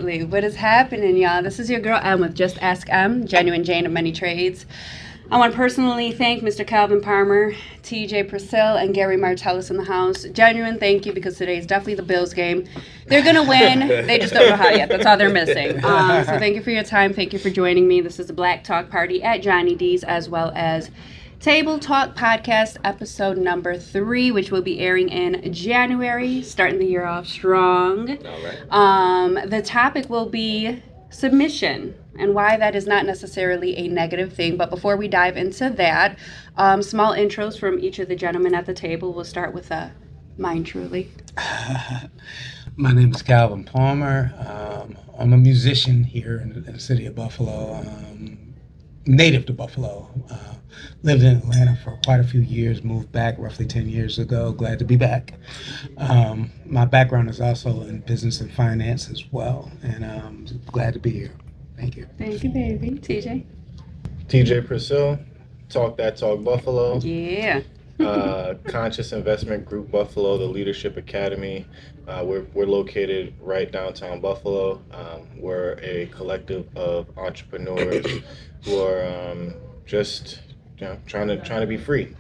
Absolutely. What is happening, y'all? This is your girl M with Just Ask M, Genuine Jane of Many Trades. I want to personally thank Mr. Calvin Palmer, TJ Purcell, and Gary Martellus in the house. Genuine thank you, because today is definitely the Bills game. They're going to win. They just don't know how yet. That's all they're missing. So thank you for your time. Thank you for joining me. This is the Black Talk Party at Johnny D's, as well as Table Talk Podcast, episode number 3, which will be airing in January, starting the year off strong. All right. The topic will be submission, and why that is not necessarily a negative thing. But before we dive into that, small intros from each of the gentlemen at the table. We'll start with mine truly. My name is Calvin Palmer. I'm a musician here in the city of Buffalo, native to Buffalo. Lived in Atlanta for quite a few years, moved back roughly 10 years ago. Glad to be back. My background is also in business and finance as well, and I'm glad to be here. Thank you. Thank you, baby. TJ? TJ Purcell, Talk That Talk Buffalo. Yeah. Conscious Investment Group Buffalo, the Leadership Academy. We're located right downtown Buffalo. We're a collective of entrepreneurs who are just trying to be free.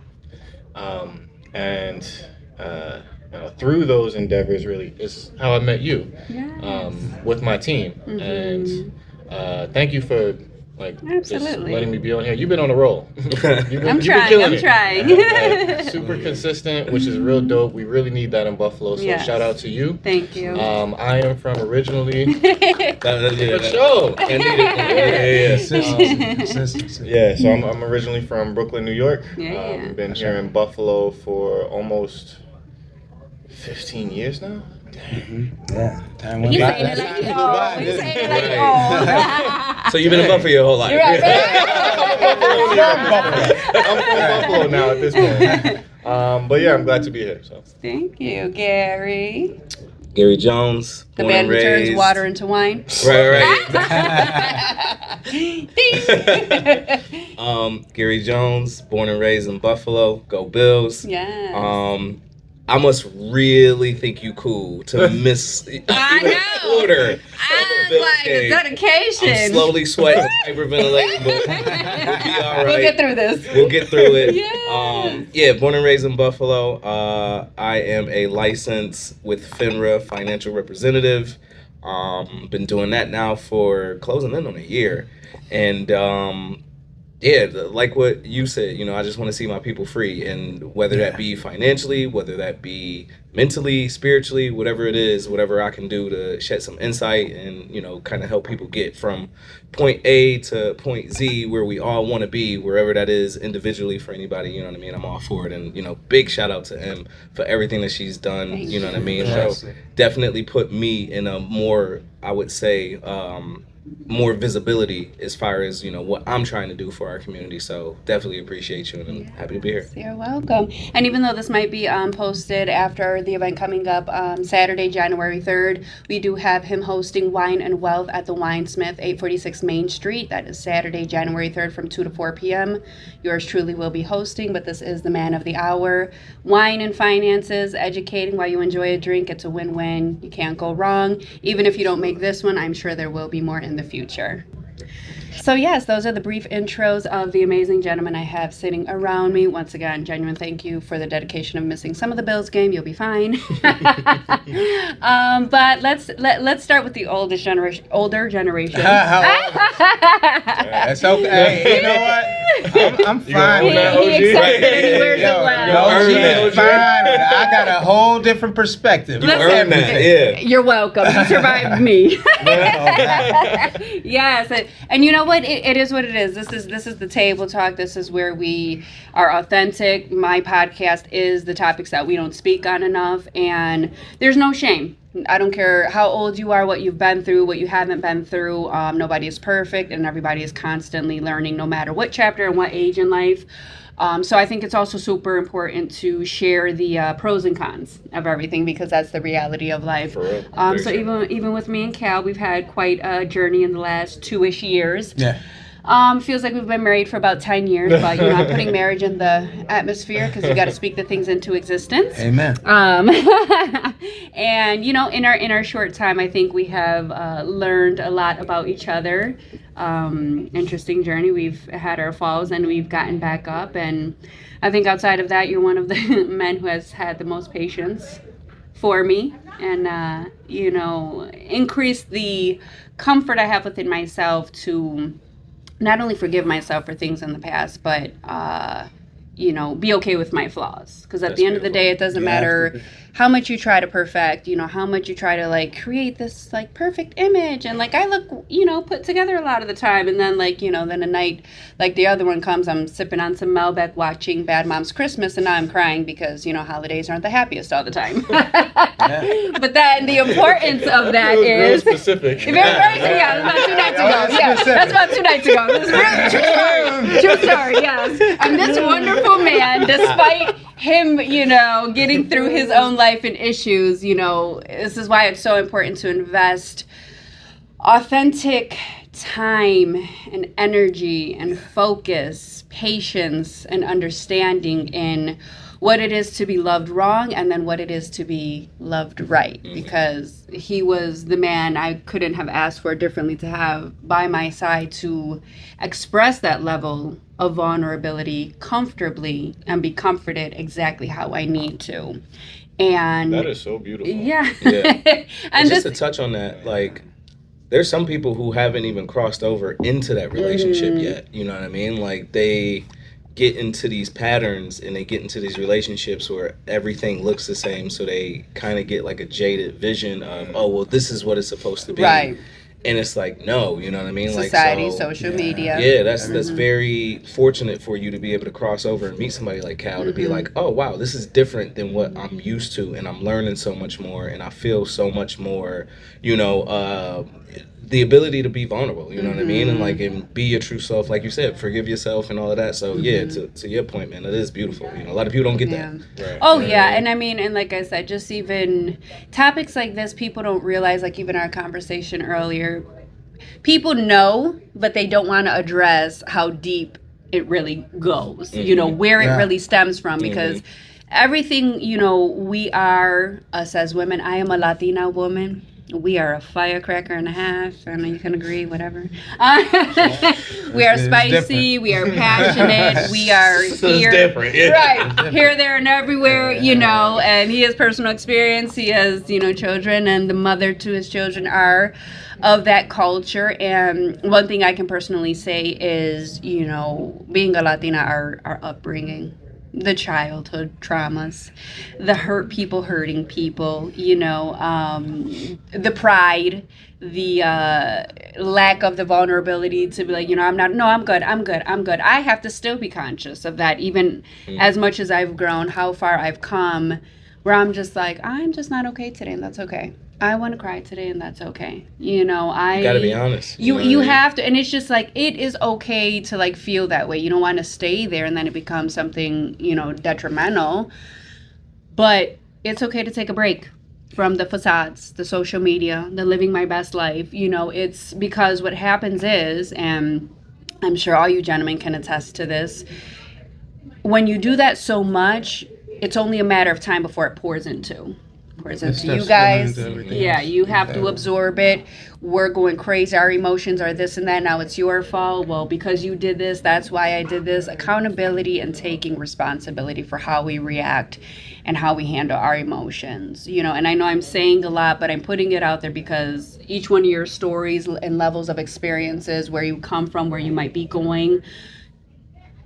Through those endeavors, really, is how I met you. Yes. With my team. Mm-hmm. And thank you for just Absolutely. letting me be on here. You've been on a roll. I'm trying. Super consistent, which is real dope. We really need that in Buffalo. So Yes. shout out to you. Thank you. I am from originally. For Yeah. sure. Consistency. Yeah, so I'm originally from Brooklyn, New York. Yeah. Been here in Buffalo for almost 15 years now. Yeah. Time went He's by. saying it like, Time oh, went by, he's didn't saying it? it like, oh. So you've been in Buffalo your whole life. You're right. I'm from Buffalo now at this point. But yeah, I'm glad to be here. So. Thank you, Gary. Gary Jones, The born man and who turns raised. water into wine. Right. Ding. Gary Jones, born and raised in Buffalo. Go Bills. Yes. I must really think you cool to miss I even a know. quarter. I'm Bills like, the game. dedication. I'm slowly sweating, hyperventilating, but we'll be all right. We'll get through this. We'll get through it. Yes. Born and raised in Buffalo. I am a licensed with FINRA financial representative. Been doing that now for closing in on a year. And like what you said, I just want to see my people free. And whether that be financially, whether that be mentally, spiritually, whatever it is, whatever I can do to shed some insight and, kind of help people get from point A to point Z where we all want to be, wherever that is individually for anybody, you know what I mean? I'm all for it. And, big shout out to Em for everything that she's done, you know what I mean? Yes. So definitely put me in a more, I would say, more visibility as far as what I'm trying to do for our community. So definitely appreciate you, and I'm happy to be here. You're welcome. And even though this might be posted after the event coming up Saturday, January 3rd, we do have him hosting Wine and Wealth at the Winesmith, 846 Main Street. That is Saturday, January 3rd from 2 to 4 p.m. Yours truly will be hosting, but this is the man of the hour. Wine and finances, educating while you enjoy a drink. It's a win-win. You can't go wrong. Even if you don't make this one, I'm sure there will be more in the future. So yes, those are the brief intros of the amazing gentlemen I have sitting around me. Once again, genuine thank you for the dedication of missing some of the Bills game. You'll be fine. But let's start with the older generation. That's okay. Hey, you know what? I'm fine with that. He accepted it. He wears it well. OG is fine with it. I got a whole different perspective. You earned that, yeah. You're welcome. You survived me. Yes, and you know what? It is what it is. This is the table talk. This is where we are authentic. My podcast is the topics that we don't speak on enough, and there's no shame. I don't care how old you are, what you've been through, what you haven't been through. Nobody is perfect, and everybody is constantly learning, no matter what chapter and what age in life. So I think it's also super important to share the pros and cons of everything, because that's the reality of life. So even with me and Cal, we've had quite a journey in the last 2-ish years. Yeah. Feels like we've been married for about 10 years, but you know, I'm putting marriage in the atmosphere because you got to speak the things into existence. Amen. And you know, in our short time, I think we have learned a lot about each other. Interesting journey. We've had our falls and we've gotten back up, and I think outside of that, you're one of the men who has had the most patience for me, and you know, increase the comfort I have within myself to not only forgive myself for things in the past, but you know, be okay with my flaws. Because at the end of the day, it doesn't matter how much you try to perfect, you know, how much you try to like create this like perfect image, and like I look, you know, put together a lot of the time, and then like, you know, then a night like the other one comes, I'm sipping on some Malbec watching Bad Moms Christmas, and now I'm crying because, you know, holidays aren't the happiest all the time. But then the importance of that is real specific. Yeah, about 2 nights ago. Yeah, that's about 2 nights ago. This is real true story, yes. And this wonderful man, despite him, you know, getting through his own life and issues, you know, this is why it's so important to invest authentic time and energy and focus, patience and understanding in what it is to be loved wrong and then what it is to be loved right. Because he was the man I couldn't have asked for differently to have by my side to express that level of vulnerability comfortably and be comforted exactly how I need to. And that is so beautiful. Yeah. And just to touch on that, like, there's some people who haven't even crossed over into that relationship yet. You know what I mean? Like, they get into these patterns and they get into these relationships where everything looks the same, so they kind of get like a jaded vision of, oh, well, this is what it's supposed to be. Right. And it's like, no, you know what I mean? Society, like, so, social media. Yeah, that's very fortunate for you to be able to cross over and meet somebody like Cal to be like, oh, wow, this is different than what I'm used to, and I'm learning so much more, and I feel so much more, you know, the ability to be vulnerable, you know what I mean? And like, and be your true self, like you said, forgive yourself and all of that. So yeah, to your point, man, it is beautiful. You know, a lot of people don't get that. Right. Oh yeah, and I mean, and like I said, just even topics like this, people don't realize, like even our conversation earlier, people know, but they don't want to address how deep it really goes, you know, where it really stems from, because everything, you know, we are, us as women, I am a Latina woman. We are a firecracker and a half. I know you can agree, whatever. We are spicy. We are passionate. We are here. Different. Yeah. Right. Here, there, and everywhere, you know. And he has personal experience. He has, you know, children, and the mother to his children are of that culture. And one thing I can personally say is, you know, being a Latina, our upbringing, the childhood traumas, the hurt people hurting people, you know, the pride, the lack of the vulnerability to be like, you know, I'm good. I have to still be conscious of that, even as much as I've grown, how far I've come, where I'm just like, I'm just not okay today, and that's okay. I want to cry today, and that's okay. You know, you gotta be honest. You have to, and it's just like, it is okay to like feel that way. You don't want to stay there, and then it becomes something, you know, detrimental. But it's okay to take a break from the facades, the social media, the living my best life. You know, it's because what happens is, and I'm sure all you gentlemen can attest to this, when you do that so much, it's only a matter of time before it pours into you guys. Yeah, you have to absorb it. We're going crazy. Our emotions are this and that. Now it's your fault. Well, because you did this, that's why I did this. Accountability and taking responsibility for how we react and how we handle our emotions. You know, and I know I'm saying a lot, but I'm putting it out there because each one of your stories and levels of experiences, where you come from, where you might be going,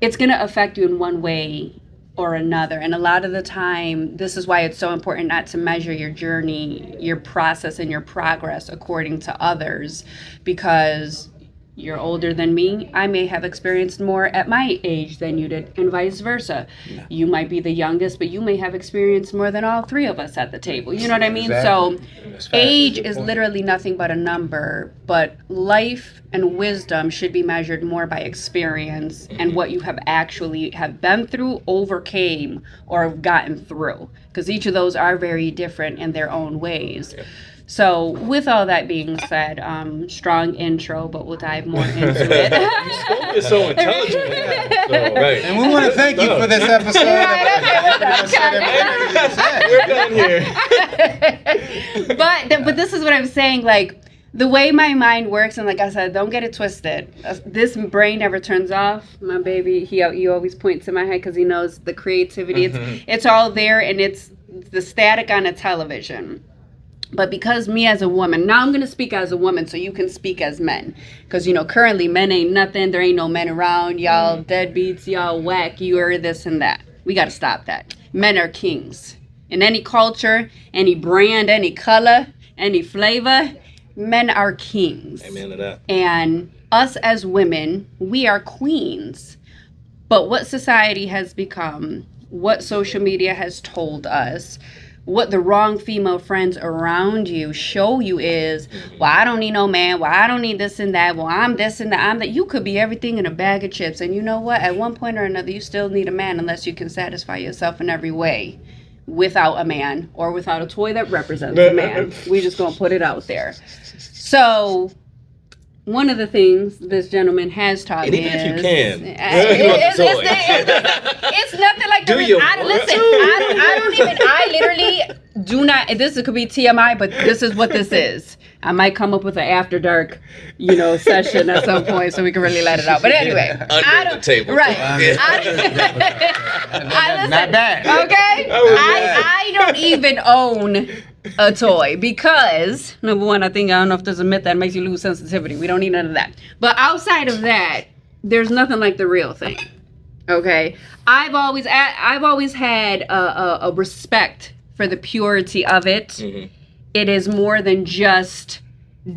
it's going to affect you in one way or another. And a lot of the time, this is why it's so important not to measure your journey, your process, and your progress according to others, because you're older than me. I may have experienced more at my age than you did, and vice versa. Yeah. You might be the youngest, but you may have experienced more than all three of us at the table. You know what I mean? Exactly. So age is literally nothing but a number, but life and wisdom should be measured more by experience and what you have actually have been through, overcame, or have gotten through, because each of those are very different in their own ways. Yeah. So with all that being said, strong intro, but we'll dive more into it. It's so intelligent. Right. And we want to thank you for this episode. We're done here. But this is what I'm saying, like, the way my mind works, and like I said, don't get it twisted. This brain never turns off. My baby, he always points to my head because he knows the creativity. It's all there, and it's the static on a television. But because me as a woman, now I'm going to speak as a woman so you can speak as men. Because, currently men ain't nothing. There ain't no men around. Y'all deadbeats, y'all whack, you are this and that. We got to stop that. Men are kings. In any culture, any brand, any color, any flavor, men are kings. Amen to that. And us as women, we are queens. But what society has become, what social media has told us, what the wrong female friends around you show you is, well, I don't need no man. Well, I don't need this and that. Well, I'm this and that. I'm that. You could be everything in a bag of chips. And you know what? At one point or another, you still need a man unless you can satisfy yourself in every way without a man or without a toy that represents a man. We just going to put it out there. So one of the things this gentleman has taught me even is... if you can, it's nothing like Do the... you I literally do not... This could be TMI, but this is what this is. I might come up with an after dark, session at some point so we can really let it out. But anyway. Under the table. Right. Not bad. Okay? I don't even own a toy because, number one, I don't know if there's a myth that makes you lose sensitivity. We don't need none of that. But outside of that, there's nothing like the real thing. Okay? I've always had a respect for the purity of it. Mm-hmm. It is more than just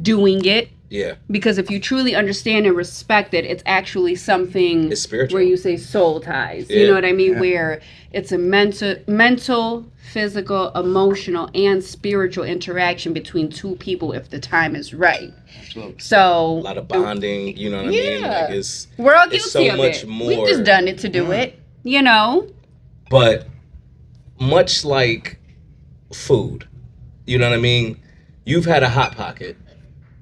doing it. Yeah. Because if you truly understand and respect it, it's actually something it's spiritual. Where you say soul ties. Yeah. You know what I mean? Yeah. Where it's a mental, physical, emotional, and spiritual interaction between two people if the time is right. Absolutely. So a lot of bonding, you know what I mean? Like we're all guilty so of much it. More. We've just done it to do it, But much like food, you know what I mean? You've had a Hot Pocket.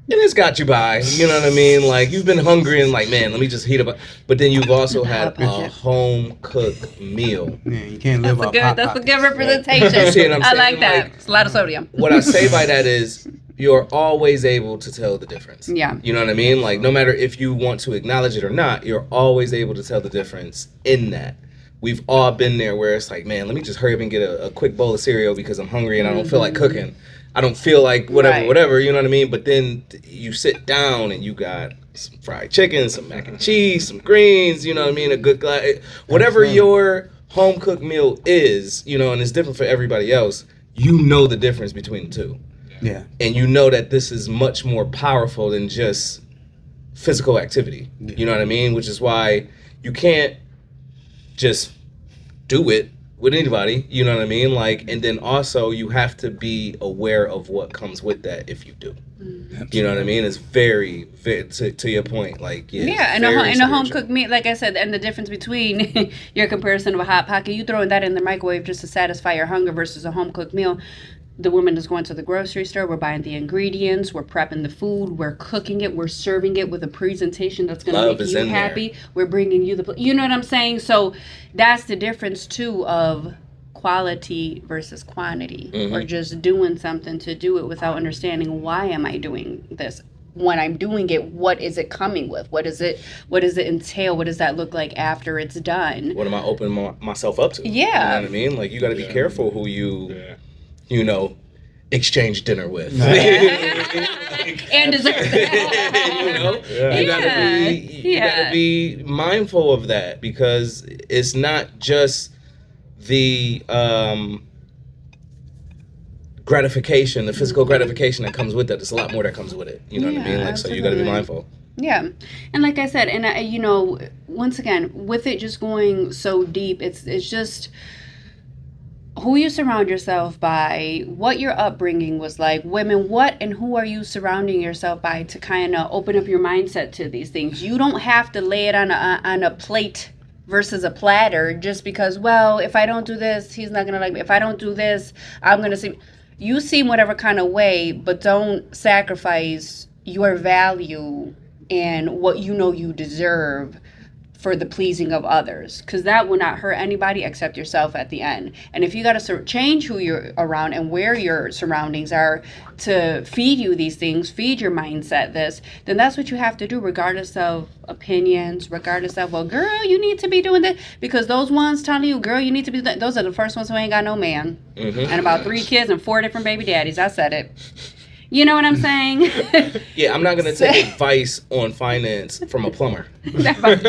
And it's got you by, you know what I mean? Like, you've been hungry and like, man, let me just heat up. But then you've also had a home-cooked meal. Yeah, you can't live off Hot That's a Pockets. good representation. You see what I'm I saying? like that. It's a lot of sodium. What I say by that is you're always able to tell the difference. Yeah. You know what I mean? Like, no matter if you want to acknowledge it or not, you're always able to tell the difference in that. We've all been there where it's like, man, let me just hurry up and get a quick bowl of cereal because I'm hungry and I don't feel like cooking. I don't feel like whatever, you know what I mean? But then you sit down and you got some fried chicken, some mac and cheese, some greens, you know what I mean? A good glass, whatever your home cooked meal is, and it's different for everybody else, you know the difference between the two. Yeah. And you know that this is much more powerful than just physical activity. Yeah. You know what I mean? Which is why you can't just do it with anybody, you know what I mean? Like, and then also you have to be aware of what comes with that if you do. You know what I mean? It's very, very to your point, like, and a home cooked meal, like I said, and the difference between your comparison of a Hot Pocket, you throwing that in the microwave just to satisfy your hunger versus a home cooked meal. The woman is going to the grocery store, we're buying the ingredients, we're prepping the food, we're cooking it, we're serving it with a presentation that's going to make you happy. There. We're bringing you you know what I'm saying? So that's the difference too of quality versus quantity, or just doing something to do it without understanding why am I doing this? When I'm doing it, what is it coming with? What does it entail? What does that look like after it's done? What am I opening myself up to? Yeah. You know what I mean? Like, you got to be careful who you exchange dinner with. And dessert. You gotta be mindful of that, because it's not just the gratification, the physical gratification that comes with it. There's a lot more that comes with it. You know what I mean? Like, absolutely. so you gotta be mindful. Yeah. And like I said, and once again, with it just going so deep, it's just who you surround yourself by, what your upbringing was like, women, what and who are you surrounding yourself by to kind of open up your mindset to these things. You don't have to lay it on a plate versus a platter just because, well, if I don't do this, he's not going to like me. If I don't do this, I'm going to see. you seem whatever kind of way, but don't sacrifice your value and what you know you deserve for the pleasing of others, because that will not hurt anybody except yourself at the end. And if you got to change who you're around and where your surroundings are to feed you these things, feed your mindset this, then that's what you have to do, regardless of opinions, regardless of, well, girl, you need to be doing that, because those ones telling you, girl, you need to be those are the first ones who ain't got no man, and about 3 kids and 4 different baby daddies. I said it. You know what I'm saying? Yeah, I'm not gonna take advice on finance from a plumber. You know what I'm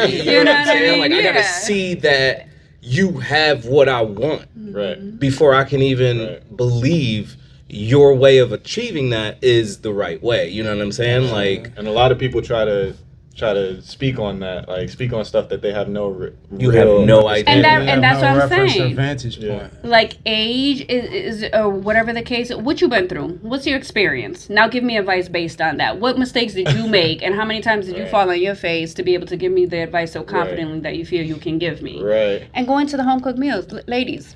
saying? Like, I gotta see that you have what I want Right. before I can even believe your way of achieving that is the right way. You know what I'm saying? Like, And a lot of people try to speak on that, like speak on stuff that they have no You real have no idea. And that's what I'm reference or saying. vantage point. Yeah. Like age is or whatever the case. What you been through? What's your experience? Now give me advice based on that. What mistakes did you make, and how many times did you fall on your face to be able to give me the advice so confidently that you feel you can give me? Right. And go into the home cooked meals, ladies.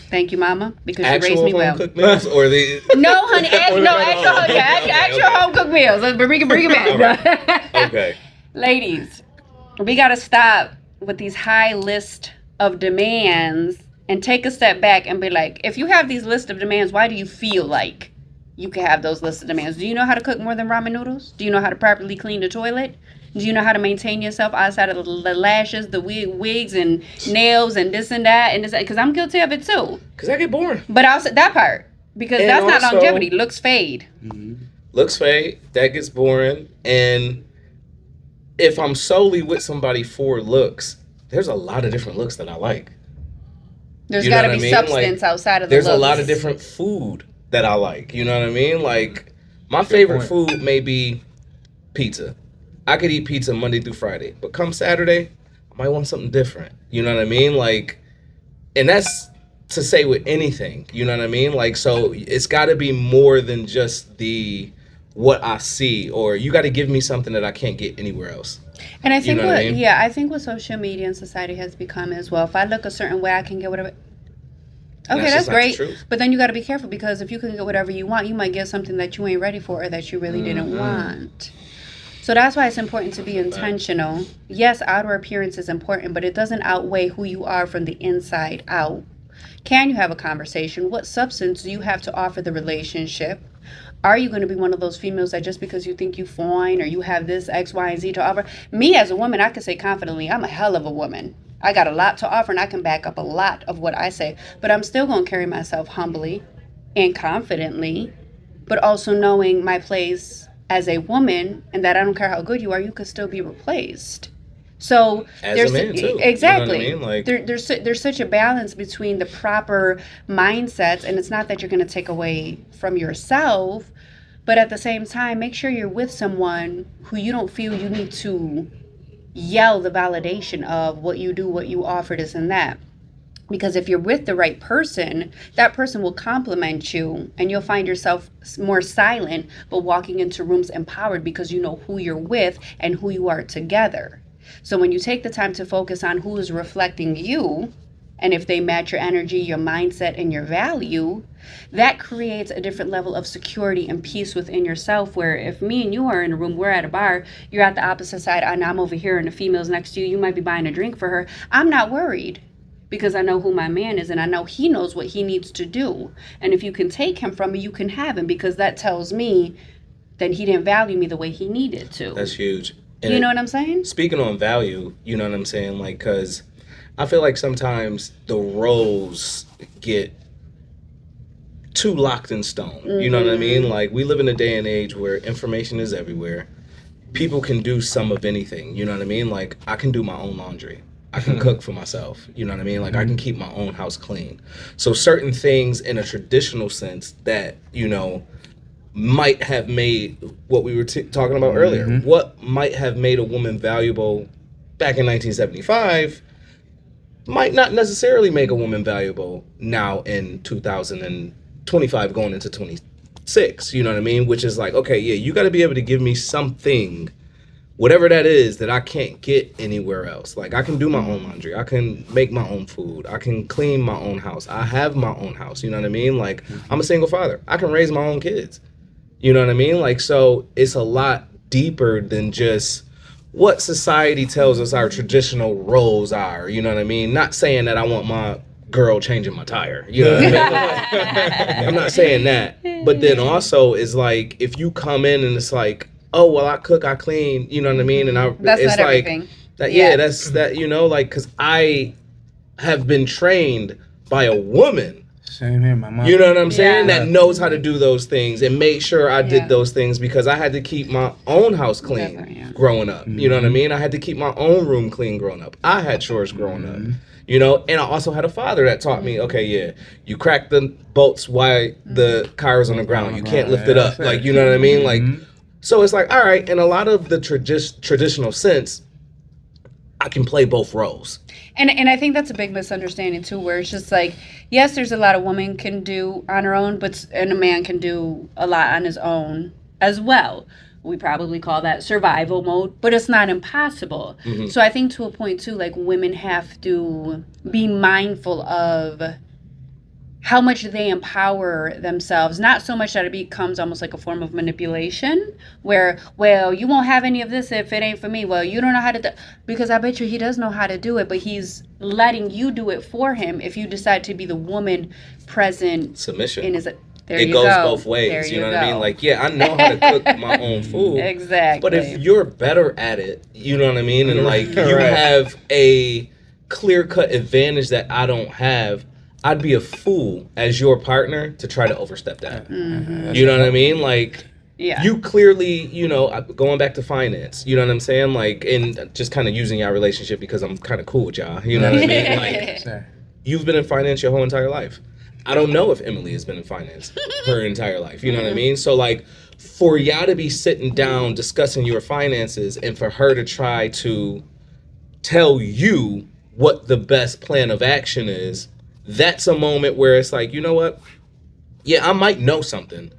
Thank you, Mama, because you raised actual me home well. cooked meals or the No, honey, actual home cooked meals. Let's bring it back. okay. Ladies, we got to stop with these high list of demands and take a step back and be like, if you have these list of demands, why do you feel like you can have those list of demands? Do you know how to cook more than ramen noodles? Do you know how to properly clean the toilet? Do you know how to maintain yourself outside of the lashes, the wigs and nails and this and that? And this, because I'm guilty of it too. Because I get bored. But also that part, because And that's not also- longevity. Looks fade. Looks fade. That gets boring. And if I'm solely with somebody for looks, there's a lot of different looks that I like. There's You know got to what be I mean? substance Like, outside of the There's a looks. lot of different food that I like. You know what I mean? Like, my favorite point. food may be pizza. I could eat pizza Monday through Friday, but come Saturday, I might want something different. You know what I mean? Like, and that's to say with anything. You know what I mean? Like, so it's got to be more than just the what I see, or you got to give me something that I can't get anywhere else. And I think know what I mean? I think what social media and society has become as well. If I look a certain way, I can get whatever. And Okay, that's that's just not the great. truth. But then you got to be careful, because if you can get whatever you want, you might get something that you ain't ready for or that you really didn't want. So that's why it's important to be intentional. Yes, outer appearance is important, but it doesn't outweigh who you are from the inside out. Can you have a conversation? What substance do you have to offer the relationship? Are you going to be one of those females that just because you think you fine or you have this X, Y, and Z to offer? Me as a woman, I can say confidently, I'm a hell of a woman. I got a lot to offer and I can back up a lot of what I say. But I'm still going to carry myself humbly and confidently, but also knowing my place as a woman, and that I don't care how good you are, you could still be replaced. So As there's a man, too. exactly. You know what I mean? Like, there's such a balance between the proper mindsets, and it's not that you're going to take away from yourself, but at the same time, make sure you're with someone who you don't feel you need to yell the validation of what you do, what you offer, this and that. Because if you're with the right person, that person will compliment you, and you'll find yourself more silent, but walking into rooms empowered because you know who you're with and who you are together. So when you take the time to focus on who is reflecting you, and if they match your energy, your mindset, and your value, that creates a different level of security and peace within yourself, where if me and you are in a room, we're at a bar, you're at the opposite side, and I'm over here and the female's next to you, you might be buying a drink for her, I'm not worried. Because I know who my man is, and I know he knows what he needs to do. And if you can take him from me, you can have him, because that tells me that he didn't value me the way he needed to. that's huge. You know what I'm saying? Speaking on value, you know what I'm saying? Like, because I feel like sometimes the roles get too locked in stone. You know what I mean? Like, we live in a day and age where information is everywhere. People can do some of anything. You know what I mean? Like, I can do my own laundry. I can cook for myself. You know what I mean? Like, I can keep my own house clean. So certain things in a traditional sense that, you know, might have made what we were talking about earlier. What might have made a woman valuable back in 1975 might not necessarily make a woman valuable now in 2025 going into 26. You know what I mean? Which is like, okay, yeah, you got to be able to give me something whatever that is that I can't get anywhere else. Like, I can do my own laundry. I can make my own food. I can clean my own house. I have my own house. You know what I mean? Like, I'm a single father. I can raise my own kids. You know what I mean? Like, so it's a lot deeper than just what society tells us our traditional roles are. You know what I mean? Not saying that I want my girl changing my tire. You know what I mean? I'm not saying that. But then also is like, if you come in and it's like, oh, well, I cook, I clean, you know what I mean? And That's it's not like, everything. that's that, you know, like, because I have been trained by a woman. Same here, my mom. You know what I'm saying? Yeah. That knows how to do those things and make sure I Yeah. did those things because I had to keep my own house clean Definitely, yeah. growing up. You know what I mean? I had to keep my own room clean growing up. I had chores growing up. You know, and I also had a father that taught me, okay, yeah, you crack the bolts while the car is on the ground. You can't lift it up. Like, you know what I mean? Like, so it's like, all right, in a lot of the traditional sense, I can play both roles. And I think that's a big misunderstanding too, where it's just like, yes, there's a lot a woman can do on her own, and a man can do a lot on his own as well. We probably call that survival mode, but it's not impossible. So I think to a point too, like, women have to be mindful of how much they empower themselves. Not so much that it becomes almost like a form of manipulation where, well, you won't have any of this if it ain't for me. Well, you don't know how to do, because I bet you he does know how to do it, but he's letting you do it for him if you decide to be the woman present Submission. in his. There It you goes go. both ways. There You know what I go. mean? Like, yeah, I know how to cook my own food. Exactly. But if you're better at it, you know what I mean? And like, you Right. have a clear-cut advantage that I don't have, I'd be a fool as your partner to try to overstep that. You know what I mean? Like, yeah. you clearly, you know, going back to finance, you know what I'm saying? Like, and just kind of using our relationship because I'm kind of cool with y'all. You know what I mean? Like, Sir. you've been in finance your whole entire life. I don't know if Emily has been in finance her entire life. You know what I mean? So, like, for y'all to be sitting down discussing your finances and for her to try to tell you what the best plan of action is, that's a moment where it's like, you know what? Yeah, I might know something,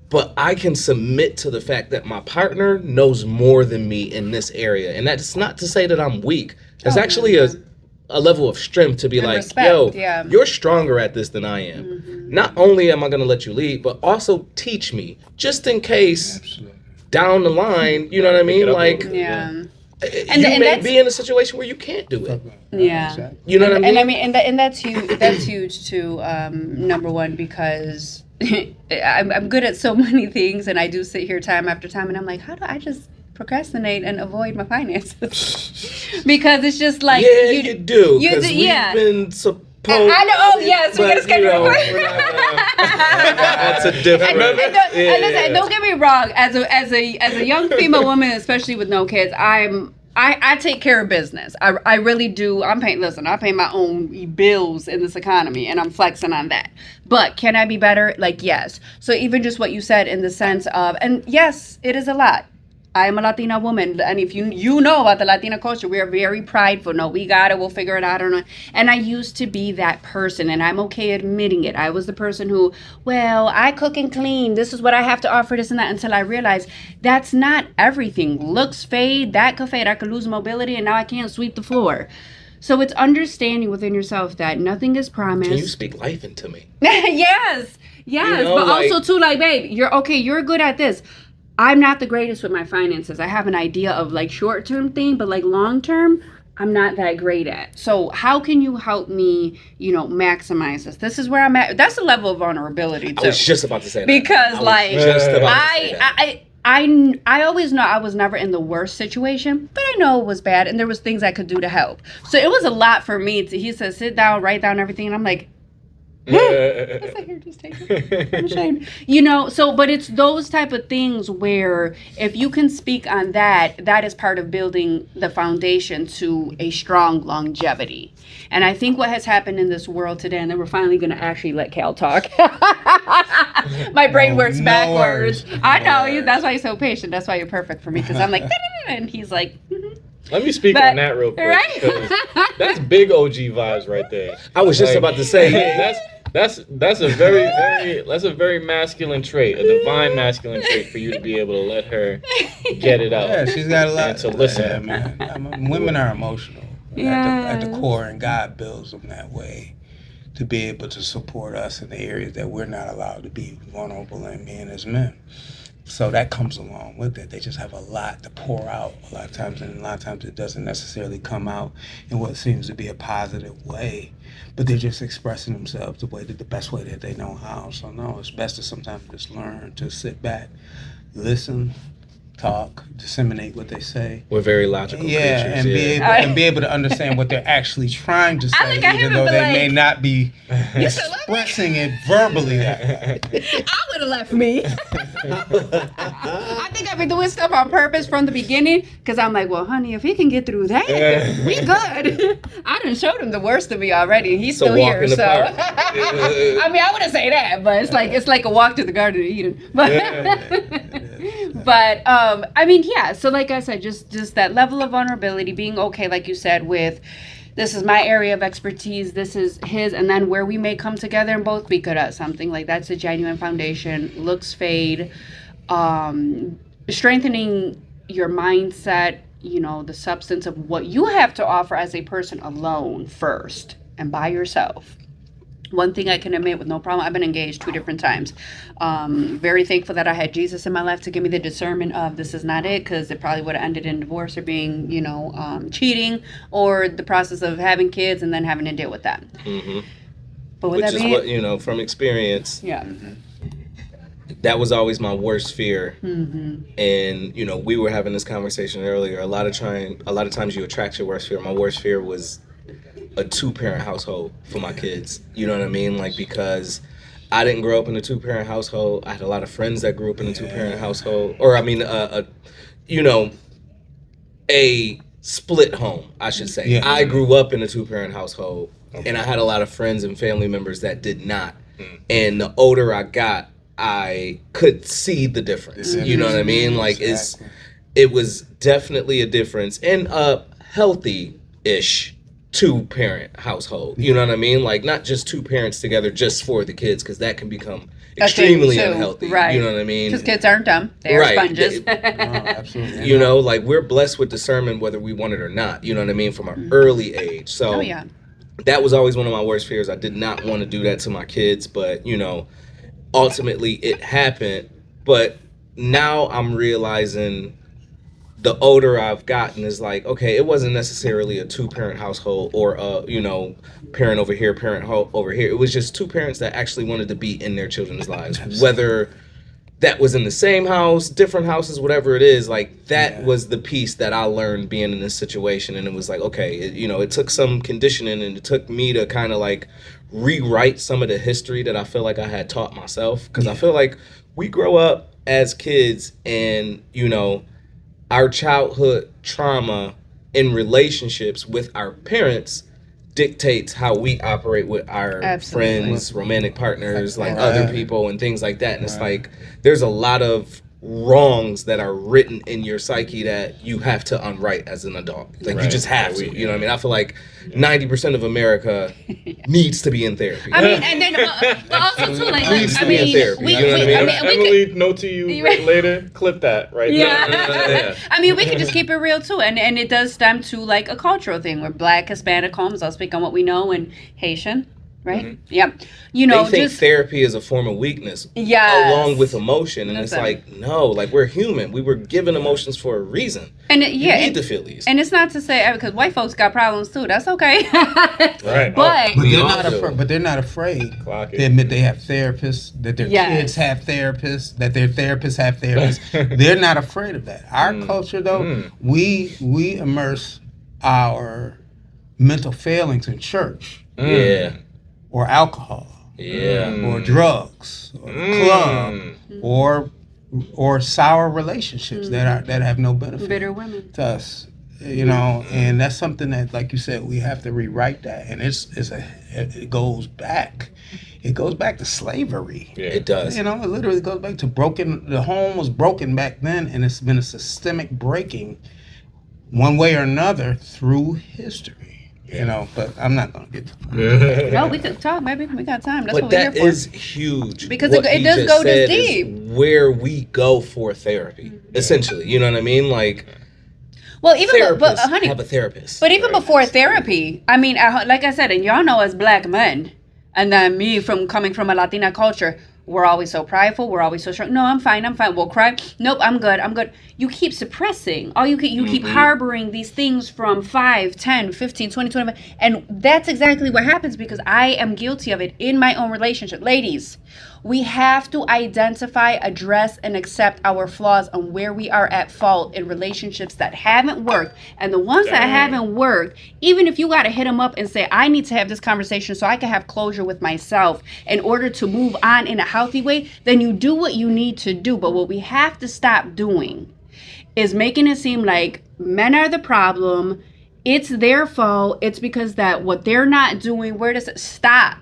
but I can submit to the fact that my partner knows more than me in this area. And that's not to say that I'm weak. That's actually a level of strength to be And like, respect, yo, yeah. you're stronger at this than I am. Not only am I going to let you lead, but also teach me just in case Absolutely. down the line, you know what I mean? it up a like, little bit. Yeah. you and may that's- be in a situation where you can't do it. Yeah. Exactly. You know what I mean? And I mean, and that's huge. That's huge too. Number one, because I'm good at so many things, and I do sit here time after time, and I'm like, how do I just procrastinate and avoid my finances? Because it's just like, yeah, you do. you Because do- we've yeah. been supposed. I know. Oh yes, we but, gotta schedule you know, it. we're not that's a different. And listen, don't get me wrong. As a young female woman, especially with no kids, I take care of business. I really do. I pay my own bills in this economy, and I'm flexing on that. But can I be better? Like, yes. So even just what you said in the sense of, and yes, it is a lot. I am a Latina woman, and if you know about the Latina culture, we are very prideful. No, we got it. We'll figure it out. I don't know. And I used to be that person, and I'm okay admitting it. I was the person who, well, I cook and clean. This is what I have to offer, this and that, until I realized that's not everything. Looks fade. That could fade. I could lose mobility, and now I can't sweep the floor. So it's understanding within yourself that nothing is promised. Can you speak life into me? Yes. You know, but like- also too, like, babe, you're okay. You're good at this. I'm not the greatest with my finances. I have an idea of like short-term thing, but like long-term, I'm not that great at. So how can you help me, maximize this? This is where I'm at. That's a level of vulnerability too. I was just about to say that. Because, I was like, just about to say that. I always know I was never in the worst situation, but I know it was bad, and there was things I could do to help. So it was a lot for me. He said, sit down, write down everything, and I'm like, it's like, here, just take it. I'm ashamed. But it's those type of things where if you can speak on that is part of building the foundation to a strong longevity. And I think what has happened in this world today, and then we're finally going to actually let Cal talk. My brain works No backwards. worries. I know you. That's why you're so patient. That's why you're perfect for me, because I'm like, and he's like, Let me speak But- on that real quick. right? 'Cause that's big OG vibes right there. I was just Like, about to say, that's That's a very masculine trait, a divine masculine trait for you to be able to let her get it out. Yeah, she's got a lot and to listen. Yeah, man. Women are emotional at the core, and God builds them that way to be able to support us in the areas that we're not allowed to be vulnerable in, being as men. So that comes along with it. They just have a lot to pour out a lot of times, and a lot of times it doesn't necessarily come out in what seems to be a positive way, but they're just expressing themselves the best way that they know how. So no, it's best to sometimes just learn to sit back, listen, talk, disseminate what they say. We're very logical creatures. And be able to understand what they're actually trying to say, even though they may not be expressing it verbally that way. I would have left me. I think I've been doing stuff on purpose from the beginning because I'm like, well, honey, if he can get through that, we good. I done showed him the worst of me already, and he's still here. So, I mean, I wouldn't say that, but it's like a walk to the Garden of Eden. But I mean, yeah. So, like I said, just that level of vulnerability, being okay, like you said, with this is my area of expertise, this is his, and then where we may come together and both be good at something, like that's a genuine foundation. Looks fade. Strengthening your mindset, the substance of what you have to offer as a person alone first and by yourself. One thing I can admit with no problem, I've been engaged 2 different times. Very thankful that I had Jesus in my life to give me the discernment of this is not it, because it probably would have ended in divorce or being, cheating, or the process of having kids and then having to deal with that. Mm-hmm. But with Which that is being, what, from experience, yeah. that was always my worst fear. Mm-hmm. And, we were having this conversation earlier. A lot of times you attract your worst fear. My worst fear was a 2-parent household for my kids. You know what I mean? Like, because I didn't grow up in a 2-parent household. I had a lot of friends that grew up in a 2-parent household. Or, I mean, a split home, I should say. Yeah. I grew up in a 2-parent household, and I had a lot of friends and family members that did not. And the older I got, I could see the difference. You know what I mean? Like, Exactly. it was definitely a difference in a healthy-ish 2-parent household. You know what I mean? Like, not just 2 parents together just for the kids, because that can become extremely unhealthy. Right. You know what I mean? Because kids aren't dumb. They are sponges. Absolutely. Like, we're blessed with discernment whether we want it or not. You know what I mean? From an early age. So that was always one of my worst fears. I did not want to do that to my kids, but, ultimately it happened. But now I'm realizing the older I've gotten is like, okay, it wasn't necessarily a 2-parent household or a, parent over here, parent over here. It was just 2 parents that actually wanted to be in their children's lives. Absolutely. Whether that was in the same house, different houses, whatever it is, like that was the piece that I learned being in this situation. And it was like, okay, it took some conditioning, and it took me to kind of like rewrite some of the history that I feel like I had taught myself. Because I feel like we grow up as kids and, our childhood trauma in relationships with our parents dictates how we operate with our friends, romantic partners, like other people and things like that. And it's like, there's a lot of wrongs that are written in your psyche that you have to unwrite as an adult. Like, you just have to. You know what I mean? I feel like 90% of America needs to be in therapy. I mean, and then but also too, like, Needs to I be in mean, therapy. we, You know what I mean? Emily, note to you later. Clip that right there. I mean, we can just keep it real too, and it does stem to like a cultural thing. We're Black, Hispanic homes. I'll speak on what we know, and Haitian. Right? Mm-hmm. Yeah. They think therapy is a form of weakness along with emotion. And it's like, no, like, we're human. We were given emotions for a reason. And you need to feel these. And it's not to say, because white folks got problems too. That's okay. Right. But they're not afraid to admit they have therapists, that their kids have therapists, that their therapists have therapists. They're not afraid of that. Our culture, though, we immerse our mental failings in church. Yeah. Or alcohol, or drugs, or club, or sour relationships that have no benefit. Bitter women to us, and that's something that, like you said, we have to rewrite that, and it goes back. It goes back to slavery. Yeah, it does. It literally goes back to the home was broken back then, and it's been a systemic breaking, one way or another, through history. you know, but I'm not gonna get to No, we could talk, baby. We got time. That's But what we're that here for. is huge. Because What it he does just go this said is deep. where we go for therapy, essentially. You know what I mean? Like, Well, even but therapists honey, have a therapist. but even before therapy, I mean, like I said, and y'all know as black men, and then me coming from a Latina culture, we're always so prideful. We're always so strong. No, I'm fine. We'll cry. Nope, I'm good. You keep suppressing. You keep harboring these things from 5, 10, 15, 20, 25. And that's exactly what happens because I am guilty of it in my own relationship. Ladies, we have to identify, address, and accept our flaws and where we are at fault in relationships that haven't worked. And the ones that haven't worked, even if you got to hit them up and say, I need to have this conversation so I can have closure with myself in order to move on in a healthy way, then you do what you need to do. But what we have to stop doing is making it seem like men are the problem. It's their fault. It's because that what they're not doing, where does it stop?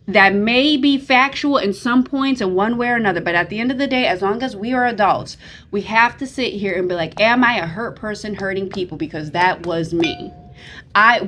That may be factual in some points in one way or another, but at the end of the day, as long as we are adults, we have to sit here and be like, am I a hurt person hurting people? Because that was me. I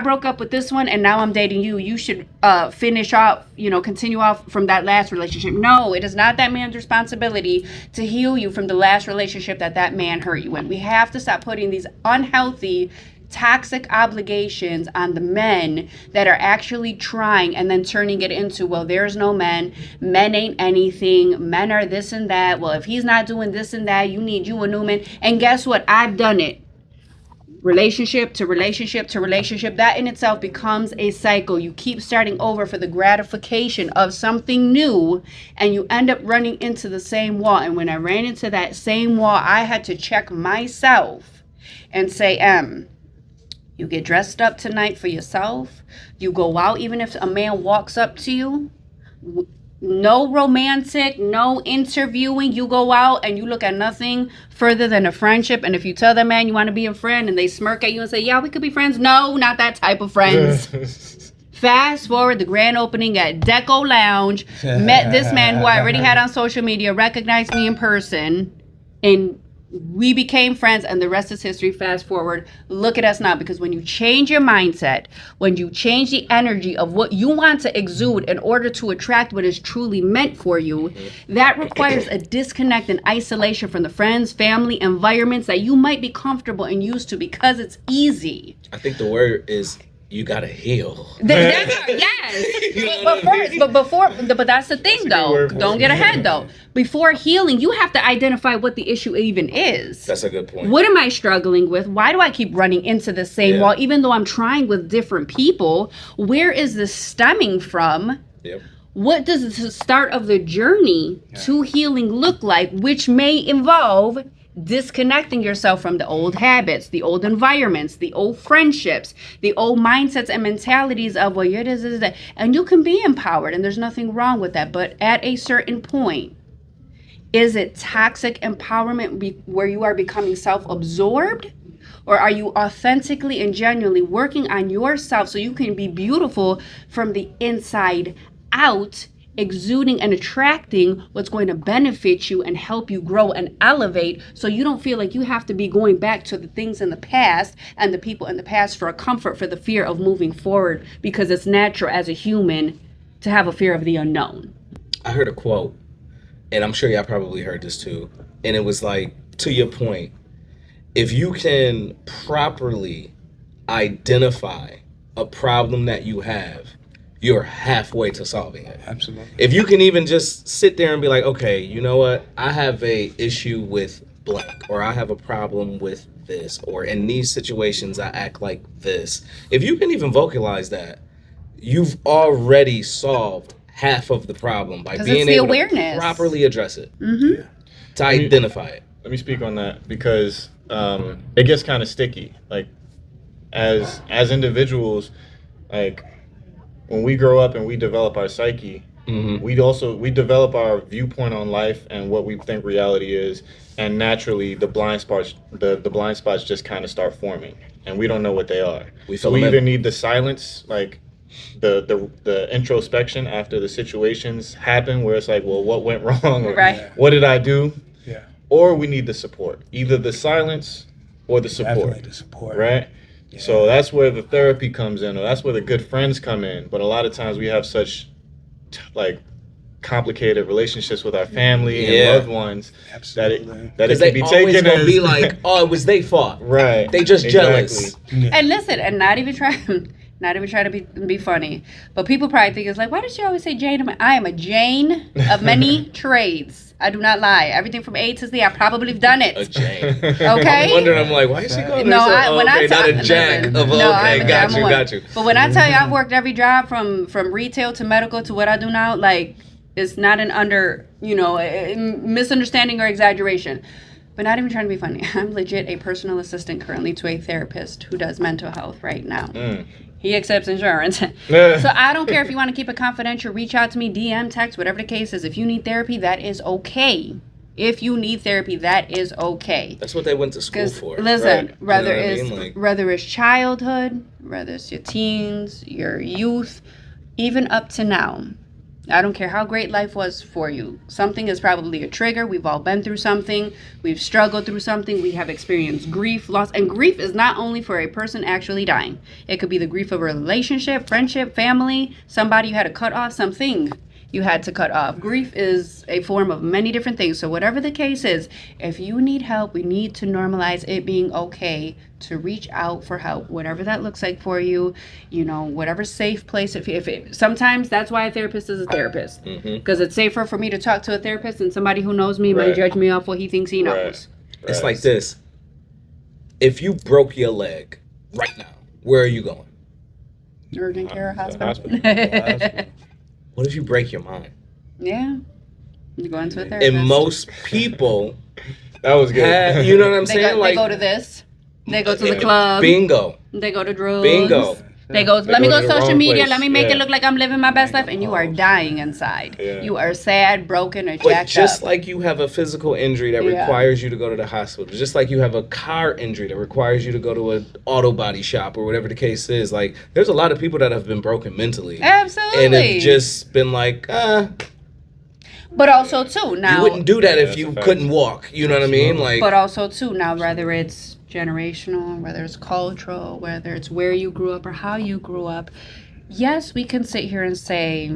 broke up with this one and now I'm dating you. You should finish off, continue off from that last relationship. No, it is not that man's responsibility to heal you from the last relationship that man hurt you in. We have to stop putting these unhealthy, toxic obligations on the men that are actually trying and then turning it into, well, there's no men ain't anything, men are this and that, well, if he's not doing this and that, you need you a new man. And guess what? I've done it. Relationship to relationship to relationship, that in itself becomes a cycle. You keep starting over for the gratification of something new and you end up running into the same wall. And when I ran into that same wall, I had to check myself and say, you get dressed up tonight for yourself. You go out, even if a man walks up to you. No romantic, no interviewing. You go out and you look at nothing further than a friendship. And if you tell that man you want to be a friend and they smirk at you and say, yeah, we could be friends. No, not that type of friends. Fast forward the grand opening at Deco Lounge. Met this man who I already had on social media, recognized me in person, and we became friends, and the rest is history. Fast forward, look at us now. Because when you change your mindset, when you change the energy of what you want to exude in order to attract what is truly meant for you, that requires a disconnect and isolation from the friends, family, environments that you might be comfortable and used to because it's easy. I think the word is you gotta heal. Yes. But that's the thing, though. Don't get ahead, though. Before healing, you have to identify what the issue even is. That's a good point. What am I struggling with? Why do I keep running into the same wall, even though I'm trying with different people? Where is this stemming from? Yep. What does the start of the journey to healing look like, which may involve disconnecting yourself from the old habits, the old environments, the old friendships, the old mindsets and mentalities of, well, you're this, that. And you can be empowered, and there's nothing wrong with that. But at a certain point, is it toxic empowerment where you are becoming self-absorbed? Or are you authentically and genuinely working on yourself so you can be beautiful from the inside out, exuding and attracting what's going to benefit you and help you grow and elevate, so you don't feel like you have to be going back to the things in the past and the people in the past for a comfort, for the fear of moving forward, because it's natural as a human to have a fear of the unknown. I heard a quote, and I'm sure y'all probably heard this too, and it was like, to your point, if you can properly identify a problem that you have, you're halfway to solving it. Absolutely. If you can even just sit there and be like, okay, you know what? I have a issue with blank, or I have a problem with this, or in these situations I act like this. If you can even vocalize that, you've already solved half of the problem by being able to properly address it, to identify it. Let me speak on that, because it gets kind of sticky. Like, as individuals, like, when we grow up and we develop our psyche, we develop our viewpoint on life and what we think reality is, and naturally the blind spots just kind of start forming, and we don't know what they are. So we either need the silence, like the introspection after the situations happen, where it's like, well, what went wrong, or what did I do? Yeah. Or we need the support, either the silence or the support, Definitely the support. right? Yeah. So that's where the therapy comes in, or that's where the good friends come in. But a lot of times we have such like complicated relationships with our family and Yeah. loved ones Absolutely. that it Because can they be always taken gonna as be like, oh, it was they fault. right. They just jealous. Yeah. And listen, and not even trying to be funny, but people probably think it's like, why does she always say Jane? I am a Jane of many trades. I do not lie. Everything from A to Z, I probably have done A it. Jane. Okay? I'm wondering, I'm like, why is she calling No, herself? when I Okay, not a tell- jack listen, of no, okay, I'm got a you, one. got you. But when I tell you I've worked every job from retail to medical to what I do now, like it's not an misunderstanding or exaggeration. But not even trying to be funny. I'm legit a personal assistant currently to a therapist who does mental health right now. Mm. He accepts insurance. So I don't care if you want to keep it confidential, reach out to me, DM, text, whatever the case is. If you need therapy, that is okay. If you need therapy, that is okay. That's what they went to school Because for. listen, right? You know what I mean? Like, whether it's childhood, whether it's your teens, your youth, even up to now, I don't care how great life was for you. Something is probably a trigger. We've all been through something. We've struggled through something. We have experienced grief, loss. And grief is not only for a person actually dying. It could be the grief of a relationship, friendship, family, somebody you had to cut off, something you had to cut off. Grief is a form of many different things. So whatever the case is, if you need help, we need to normalize it being okay to reach out for help, whatever that looks like for you, whatever safe place. Sometimes that's why a therapist is a therapist, because it's safer for me to talk to a therapist than somebody who knows me might Right. judge me off what he thinks he knows. it's like this. If you broke your leg right now, where are you going? Urgent care hospital. Hospital. What if you break your mind? Yeah, you go into a therapist. And most people, That was good. you know what I'm they saying? go to this. They go to the club. Bingo. They go to drugs. Bingo. They go, They let me go go to the social wrong media. place. Let me make Yeah. it look like I'm living my best life. And you are dying inside. Yeah. You are sad, broken, or But jacked just up. like you have a physical injury that Yeah. requires you to go to the hospital, just like you have a car injury that requires you to go to an auto body shop or whatever the case is, like there's a lot of people that have been broken mentally. Absolutely. And have just been like, But also, too, now. you wouldn't do that if that's you a fact. couldn't walk. You know what I mean? Like, But also, too, now, whether it's generational, whether it's cultural, whether it's where you grew up or how you grew up, yes, we can sit here and say,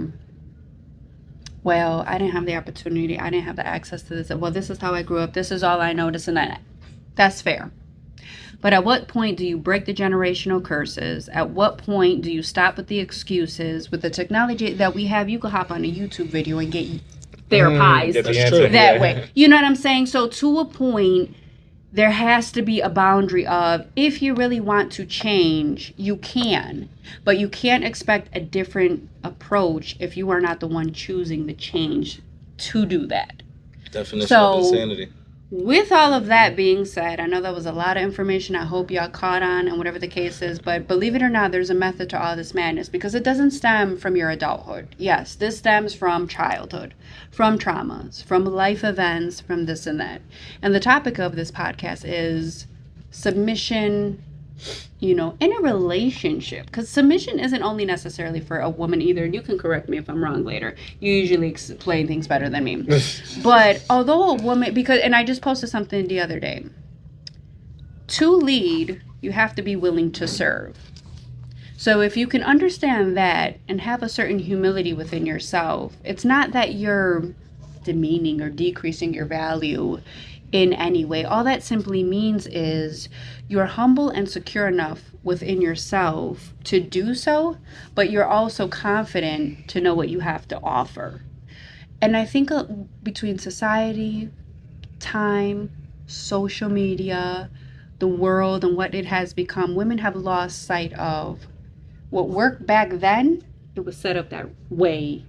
well, I didn't have the opportunity, I didn't have the access to this. Well, this is how I grew up, this is all I know, this and that. That's fair. But at what point do you break the generational curses? At what point do you stop with the excuses? With the technology that we have, you can hop on a YouTube video and get therapized Get the That's answer. true. that Yeah. way. You know what I'm saying? So to a point, there has to be a boundary of, if you really want to change, you can. But you can't expect a different approach if you are not the one choosing the change to do that. definition So- of insanity. With all of that being said, I know that was a lot of information. I hope y'all caught on and whatever the case is. But believe it or not, there's a method to all this madness, because it doesn't stem from your adulthood. Yes, this stems from childhood, from traumas, from life events, from this and that. And the topic of this podcast is submission, in a relationship. Because submission isn't only necessarily for a woman either. You can correct me if I'm wrong later. You usually explain things better than me. But although a woman, and I just posted something the other day, to lead, you have to be willing to serve. So if you can understand that and have a certain humility within yourself, it's not that you're demeaning or decreasing your value in any way. All that simply means is you're humble and secure enough within yourself to do so, but you're also confident to know what you have to offer. And I think between society, time, social media, the world, and what it has become, women have lost sight of what worked back then. It was set up that way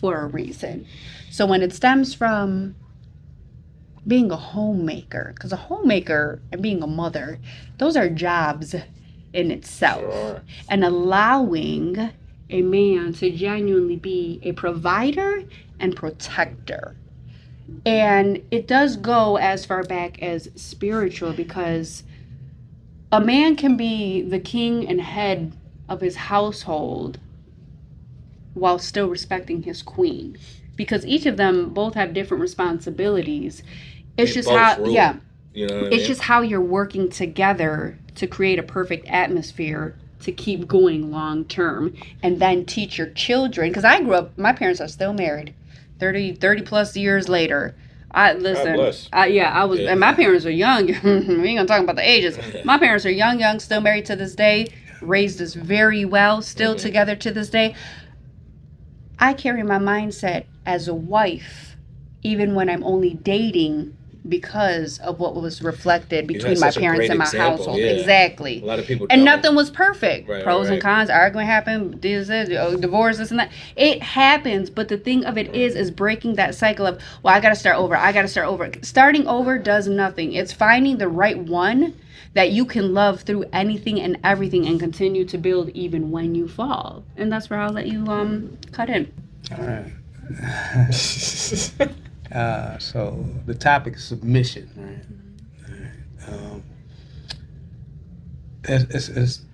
for a reason. So when it stems from being a homemaker, because a homemaker and being a mother, those are jobs in itself. Sure. And allowing a man to genuinely be a provider and protector. And it does go as far back as spiritual, because a man can be the king and head of his household while still respecting his queen, because each of them both have different responsibilities. It's They just both how, rule. yeah, You know what I It's mean? just how you're working together to create a perfect atmosphere to keep going long term, and then teach your children. Because I grew up, my parents are still married 30 plus years later. bless. I was, Yeah. and my parents are young. We ain't gonna talk about the ages. My parents are young, still married to this day, raised us very well, still together to this day. I carry my mindset as a wife, even when I'm only dating, because of what was reflected You had between my such a parents great and my example, household. yeah. Exactly. A lot of people And don't. nothing was perfect. Right, Pros and right. cons, arguing happen, divorce, this and that. It happens, but the thing of it is breaking that cycle of, well, I gotta start over. Starting over does nothing. It's finding the right one that you can love through anything and everything and continue to build even when you fall. And that's where I'll let you cut in. All right. So the topic is submission, right?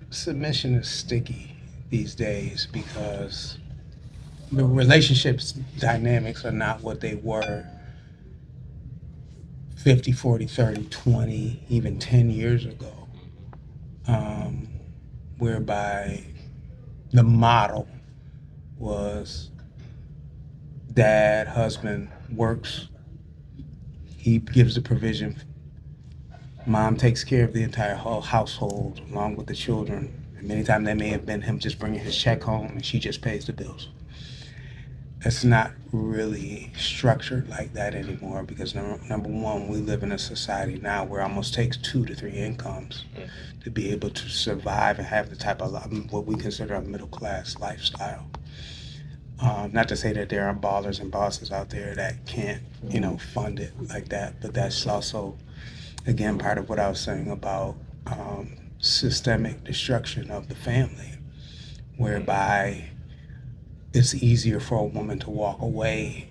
Submission is sticky these days because the relationships dynamics are not what they were 50, 40, 30, 20, even 10 years ago, whereby the model was dad, husband works, he gives the provision, mom takes care of the entire whole household along with the children. And many times that may have been him just bringing his check home and she just pays the bills. It's not really structured like that anymore because number one, we live in a society now where it almost takes 2 to 3 incomes to be able to survive and have the type of what we consider a middle class lifestyle. Not to say that there are ballers and bosses out there that can't, fund it like that, but that's also, again, part of what I was saying about systemic destruction of the family, whereby it's easier for a woman to walk away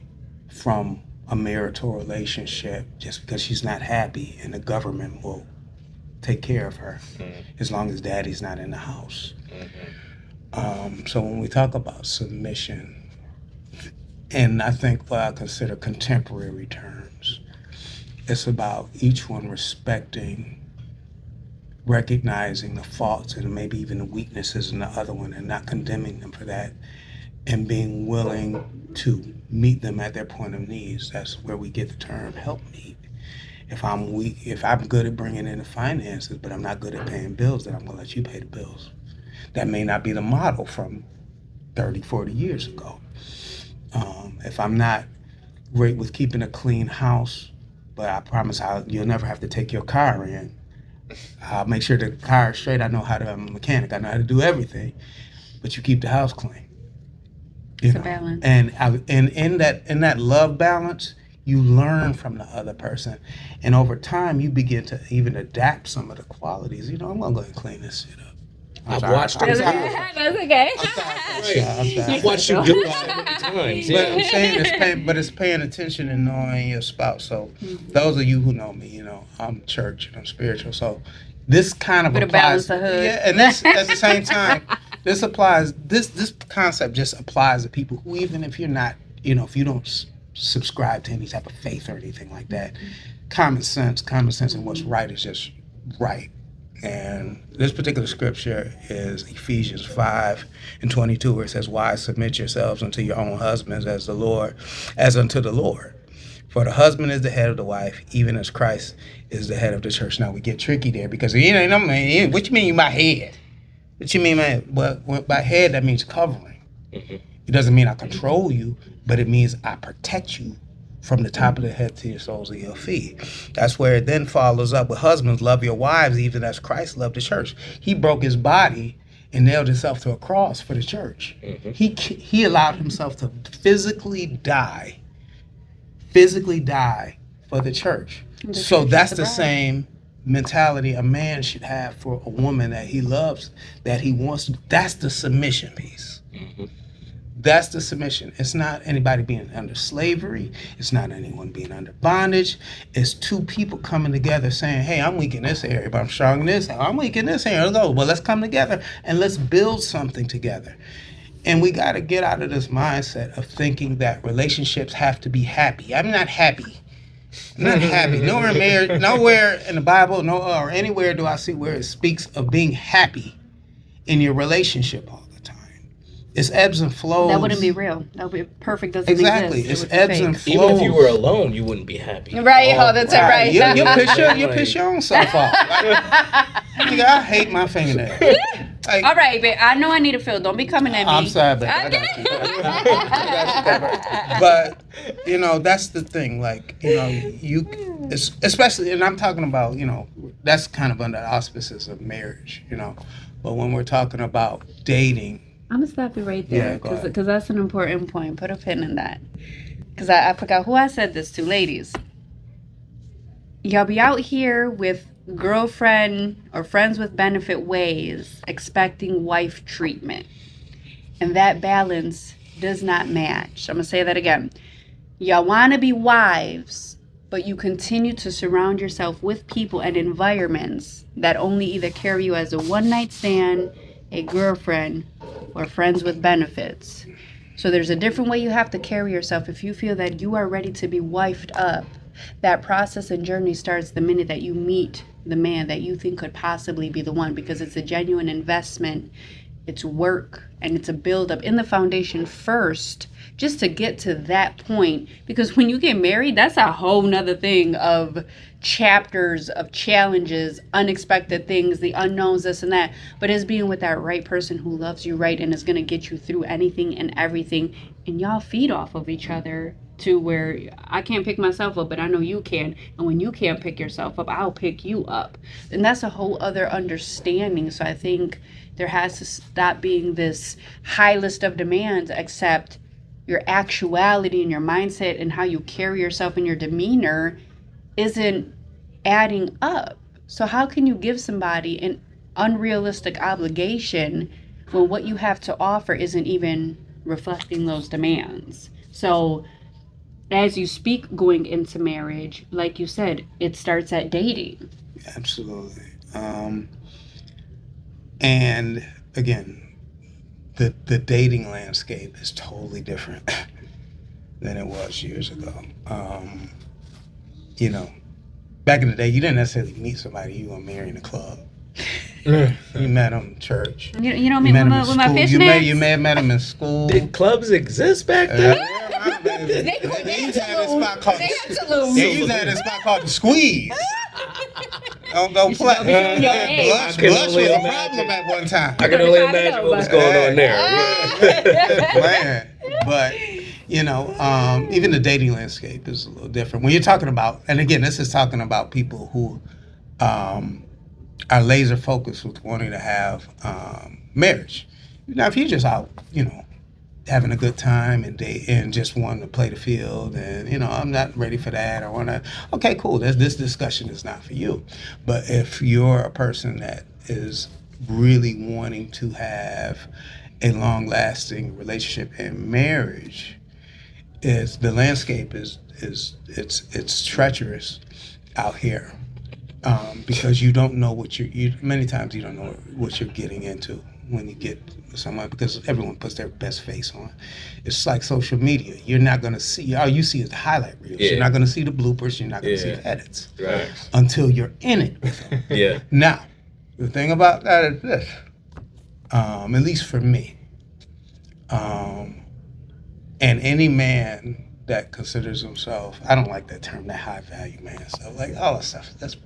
from a marital relationship just because she's not happy, and the government will take care of her as long as daddy's not in the house. So when we talk about submission, and I think what I consider contemporary terms, it's about each one respecting, recognizing the faults and maybe even the weaknesses in the other one and not condemning them for that, and being willing to meet them at their point of needs. That's where we get the term help meet. If I'm weak, if I'm good at bringing in the finances, but I'm not good at paying bills, then I'm going to let you pay the bills. That may not be the model from 30, 40 years ago. If I'm not great with keeping a clean house, but I promise you'll never have to take your car in. I'll make sure the car is straight. I know how to, I'm a mechanic. I know how to do everything, but you keep the house clean. It's a balance. And in that love balance, you learn from the other person, and over time you begin to even adapt some of the qualities. I'm gonna go ahead and clean this shit up. I've watched it. That's okay. I've watched you do it so many times. But I'm Yeah. saying it's paying attention and knowing your spouse. So those of you who know me, I'm church and I'm spiritual. So this kind of Bit of applies. balance the hood. Yeah, and this at the same time, this applies. This concept just applies to people who, even if you're not, if you don't subscribe to any type of faith or anything like that, common sense and what's right is just right. And this particular scripture is Ephesians 5:22, where it says, "Wives, submit yourselves unto your own husbands as unto the Lord. For the husband is the head of the wife, even as Christ is the head of the church." Now we get tricky there because what you mean my head? What you mean by head? That means covering. It doesn't mean I control you, but it means I protect you from the top of the head to your soles of your feet. That's where it then follows up with husbands, love your wives even as Christ loved the church. He broke his body and nailed himself to a cross for the church. He allowed himself to physically die for the church. So that's the same mentality a man should have for a woman that he loves, that he wants. That's the submission piece. That's the submission. It's not anybody being under slavery. It's not anyone being under bondage. It's two people coming together saying, hey, I'm weak in this area, but I'm strong in this. I'm weak in this area. Well, let's come together and let's build something together. And we got to get out of this mindset of thinking that relationships have to be happy. I'm not happy Not happy. Nowhere in the Bible, or anywhere do I see where it speaks of being happy in your relationship all the time. It's ebbs and flows. That wouldn't be real. That would be perfect. Doesn't Exactly. exist. It's ebbs and flows. Even if you were alone, you wouldn't be happy. Right. Oh, that's it. Right. You piss your own self off. Nigga, I hate my fingernails. Like, All right, babe. I know I need a fill. Don't be coming at me. I'm sorry, baby. I I get got you. it. I got you covered. But that's the thing. Like, especially, and I'm talking about, that's kind of under the auspices of marriage. But when we're talking about dating. I'm gonna stop you right Yeah, there go ahead. because that's an important point. Put a pin in that. Because I forgot who I said this to, ladies. Y'all be out here with girlfriend or friends with benefit ways, expecting wife treatment, and that balance does not match. I'm gonna say that again. Y'all want to be wives, but you continue to surround yourself with people and environments that only either carry you as a one-night stand, a girlfriend, or friends with benefits. So there's a different way you have to carry yourself if you feel that you are ready to be wifed up. That process and journey starts the minute that you meet the man that you think could possibly be the one, because it's a genuine investment. It's work, and it's a build up in the foundation first, just to get to that point. Because when you get married, that's a whole nother thing of chapters of challenges, unexpected things, the unknowns, this and that. But it's being with that right person who loves you right and is going to get you through anything and everything. And y'all feed off of each other to where I can't pick myself up, but I know you can. And when you can't pick yourself up, I'll pick you up. And that's a whole other understanding. So I think there has to stop being this high list of demands, except your actuality and your mindset and how you carry yourself and your demeanor isn't adding up. So how can you give somebody an unrealistic obligation when what you have to offer isn't even reflecting those demands? So as you speak going into marriage, like you said, it starts at dating. Absolutely. And again, the dating landscape is totally different than it was years ago. Back in the day, you didn't necessarily meet somebody you were marrying in a club. You met them in church. You know me met with 'em in my school. fishnets? You may have met them in school. Did clubs exist back then? They used to have this spot called They had to lose. They used to have this spot called the Squeeze. Don't go play. Don't be showing your age. Blush I can was only a imagine. problem at one time. I can only imagine what was going on there. Man. But even the dating landscape is a little different. When you're talking about, and again, this is talking about people who are laser focused with wanting to have marriage. Now, if you're just out, having a good time and just wanting to play the field, and I'm not ready for that, I want to. Okay, cool. This discussion is not for you. But if you're a person that is really wanting to have a long-lasting relationship and marriage, the landscape is treacherous out here, because you don't know many times you don't know what you're getting into when you get someone, because everyone puts their best face on. It's like social media. You're not going to see, all you see is the highlight reels. Yeah. You're not going to see the bloopers. You're not going to see the edits Right. until you're in it with them. Yeah. Now, the thing about that is this, at least for me, and any man that considers himself, I don't like that term, that high value man stuff, like all that stuff, that's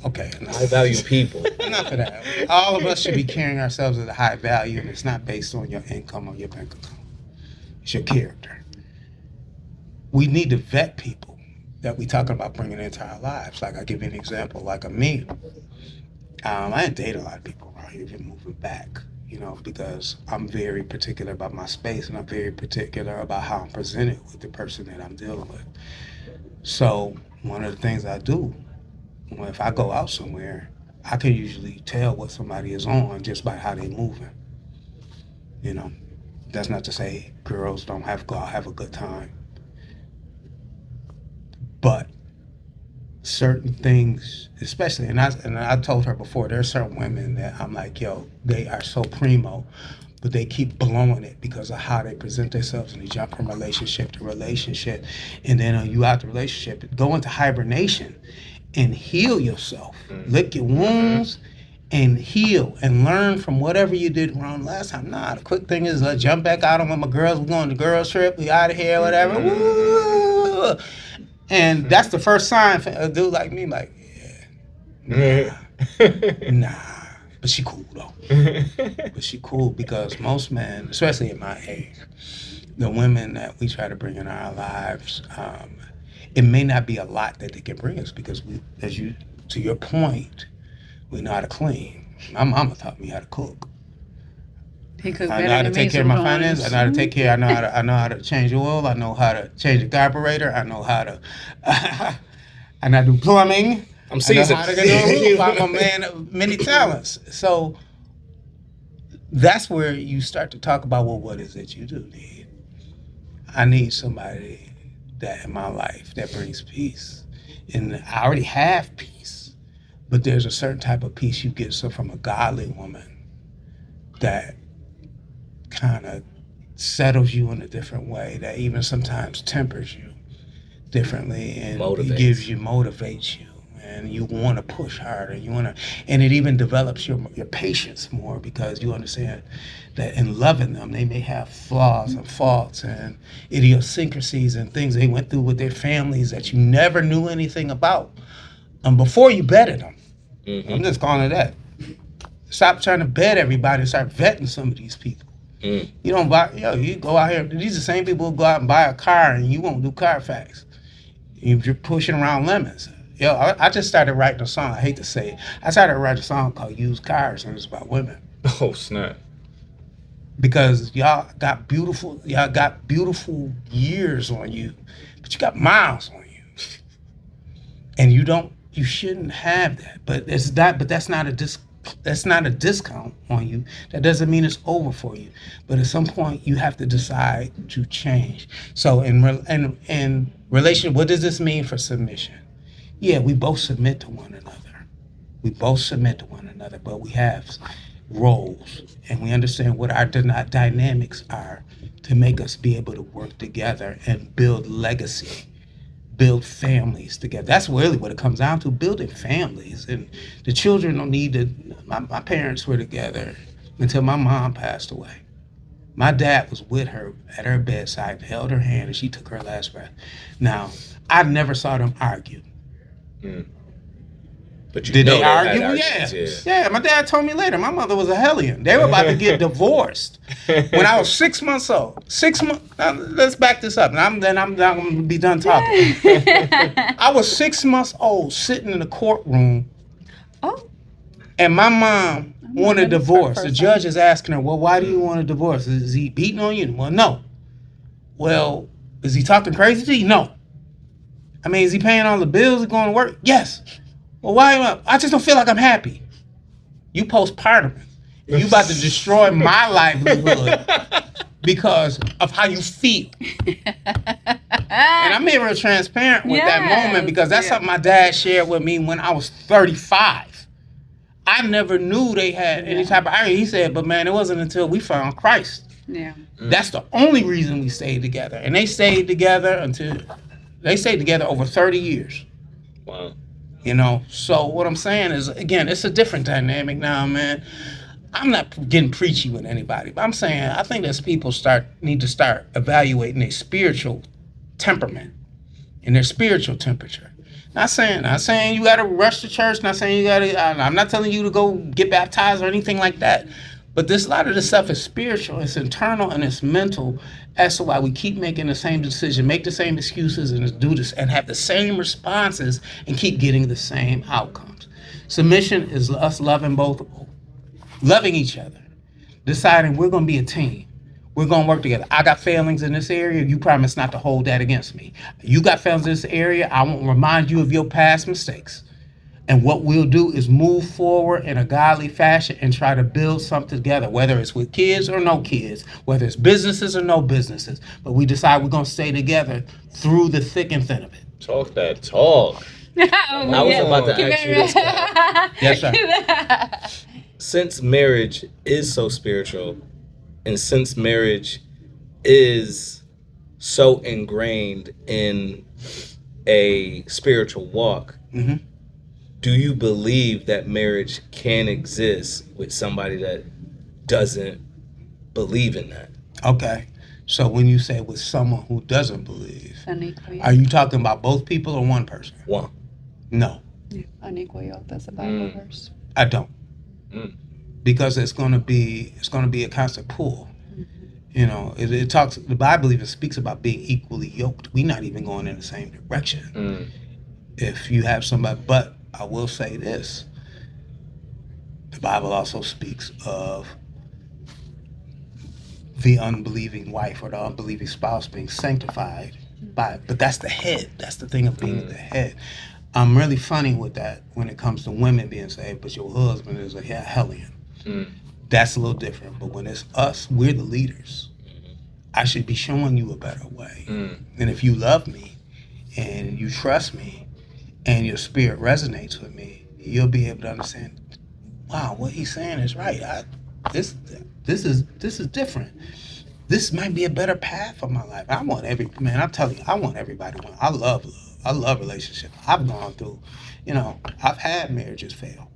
okay. I value people. Enough of that. All of us should be carrying ourselves as a high value, and it's not based on your income or your bank account. It's your character. We need to vet people that we talking about bringing into our lives. Like, I'll give you an example. Like me, I didn't date a lot of people around here, even moving back, because I'm very particular about my space, and I'm very particular about how I'm presented with the person that I'm dealing with. So one of the things I do, if I go out somewhere, I can usually tell what somebody is on just by how they moving. That's not to say girls don't go out, have a good time. But certain things, especially, and I told her before, there are certain women that I'm like, yo, they are so primo, but they keep blowing it because of how they present themselves, and they jump from relationship to relationship. And then you out the relationship, go into hibernation and heal yourself, lick your wounds and heal and learn from whatever you did wrong last time. Nah, the quick thing is let's jump back out on with my girls. We're going to girls trip. We out of here, whatever. Woo! And that's the first sign for a dude like me, like, yeah, nah. But she cool though. But she cool because most men, especially at my age, the women that we try to bring in our lives, it may not be a lot that they can bring us because we, to your point, we know how to clean. My mama taught me how to cook. He cooked I better know how to than take me care of my sometimes. finances. I know how to take care. I know how to change oil. I know how to change the carburetor. I know how to. And I do plumbing. I'm I know seasoned. how to get on a roof. I'm a man of many talents. So that's where you start to talk about, well, what is it you do need? I need somebody that in my life that brings peace. And I already have peace, but there's a certain type of peace you get from a godly woman that kind of settles you in a different way, that even sometimes tempers you differently and motivates you, and you want to push harder. And it even develops your patience more because you understand that in loving them, they may have flaws and faults and idiosyncrasies and things they went through with their families that you never knew anything about. Before you vetted them. I'm just calling it that. Stop trying to bet everybody and start vetting some of these people. You don't buy, you go out here. These are the same people who go out and buy a car and you won't do Carfax. You're pushing around lemons. I just started writing a song. I hate to say it. I started writing a song called Used Cars, and it's about women. Oh, snap. Because y'all got beautiful years on you, but you got miles on you. And you shouldn't have that. But that's not a discount on you. That doesn't mean it's over for you. But at some point, you have to decide to change. So in relation, what does this mean for submission? Yeah, we both submit to one another. But we have roles, and we understand what our dynamics are to make us be able to work together and build legacy. Build families together. That's really what it comes down to, building families. And the children don't need to, my parents were together until my mom passed away. My dad was with her at her bedside and held her hand and she took her last breath. Now, I never saw them argue. But Did they had argue? arguments, Yeah, my dad told me later. My mother was a hellion. They were about to get divorced when I was 6 months old. 6 months. Now, let's back this up. I'm going to be done talking. I was 6 months old, sitting in the courtroom, and my mom wanted a divorce. The judge is asking her, "Well, why do you want a divorce? Is he beating on you?" Well, no. Well, is he talking crazy to you? No. I mean, is he paying all the bills and going to work? Yes. Well, why? I just don't feel like I'm happy. You postpartum. You about to destroy my livelihood because of how you feel. And I'm being real transparent with that moment because that's something my dad shared with me when I was 35. I never knew they had any type of irony. He said, but man, it wasn't until we found Christ. Yeah. That's the only reason we stayed together. And they stayed together over 30 years. Wow. So what I'm saying is, again, it's a different dynamic now, man. I'm not getting preachy with anybody, but I'm saying I think as people need to start evaluating their spiritual temperament and their spiritual temperature. Not saying you got to rush to church. Not saying you got to. I'm not telling you to go get baptized or anything like that. But a lot of this stuff is spiritual, it's internal, and it's mental as to why we keep making the same decision, make the same excuses, and do this, and have the same responses, and keep getting the same outcomes. Submission is us loving each other, deciding we're going to be a team. We're going to work together. I got failings in this area. You promise not to hold that against me. You got failings in this area. I won't remind you of your past mistakes. And what we'll do is move forward in a godly fashion and try to build something together, whether it's with kids or no kids, whether it's businesses or no businesses. But we decide we're going to stay together through the thick and thin of it. Talk that talk. I was about to ask you this. Yes, sir. Since marriage is so spiritual, And since marriage is so ingrained in a spiritual walk, Mm-hmm. do you believe that marriage can exist with somebody that doesn't believe in that? Okay. So when you say with someone who doesn't believe, Unequal yoke. are you talking about both people or one person? One. No, Unequal yoke. That's a Bible verse. I don't. Mm. Because it's going to be a constant pull. You know, it talks. The Bible even speaks about being equally yoked. We're not even going in the same direction. Mm. If you have somebody, but I will say this: the Bible also speaks of the unbelieving wife or the unbelieving spouse being sanctified by. But that's the head. That's the thing of being the head. I'm really funny with that when it comes to women being saved, but your husband is a hellion. Mm. That's a little different. But when it's us, we're the leaders. I should be showing you a better way. Mm. And if you love me and you trust me and your spirit resonates with me, you'll be able to understand, wow, what he's saying is right. This is different. This might be a better path for my life. I'm telling you, I want everybody to win. I love love. I love relationships. I've gone through, I've had marriages fail.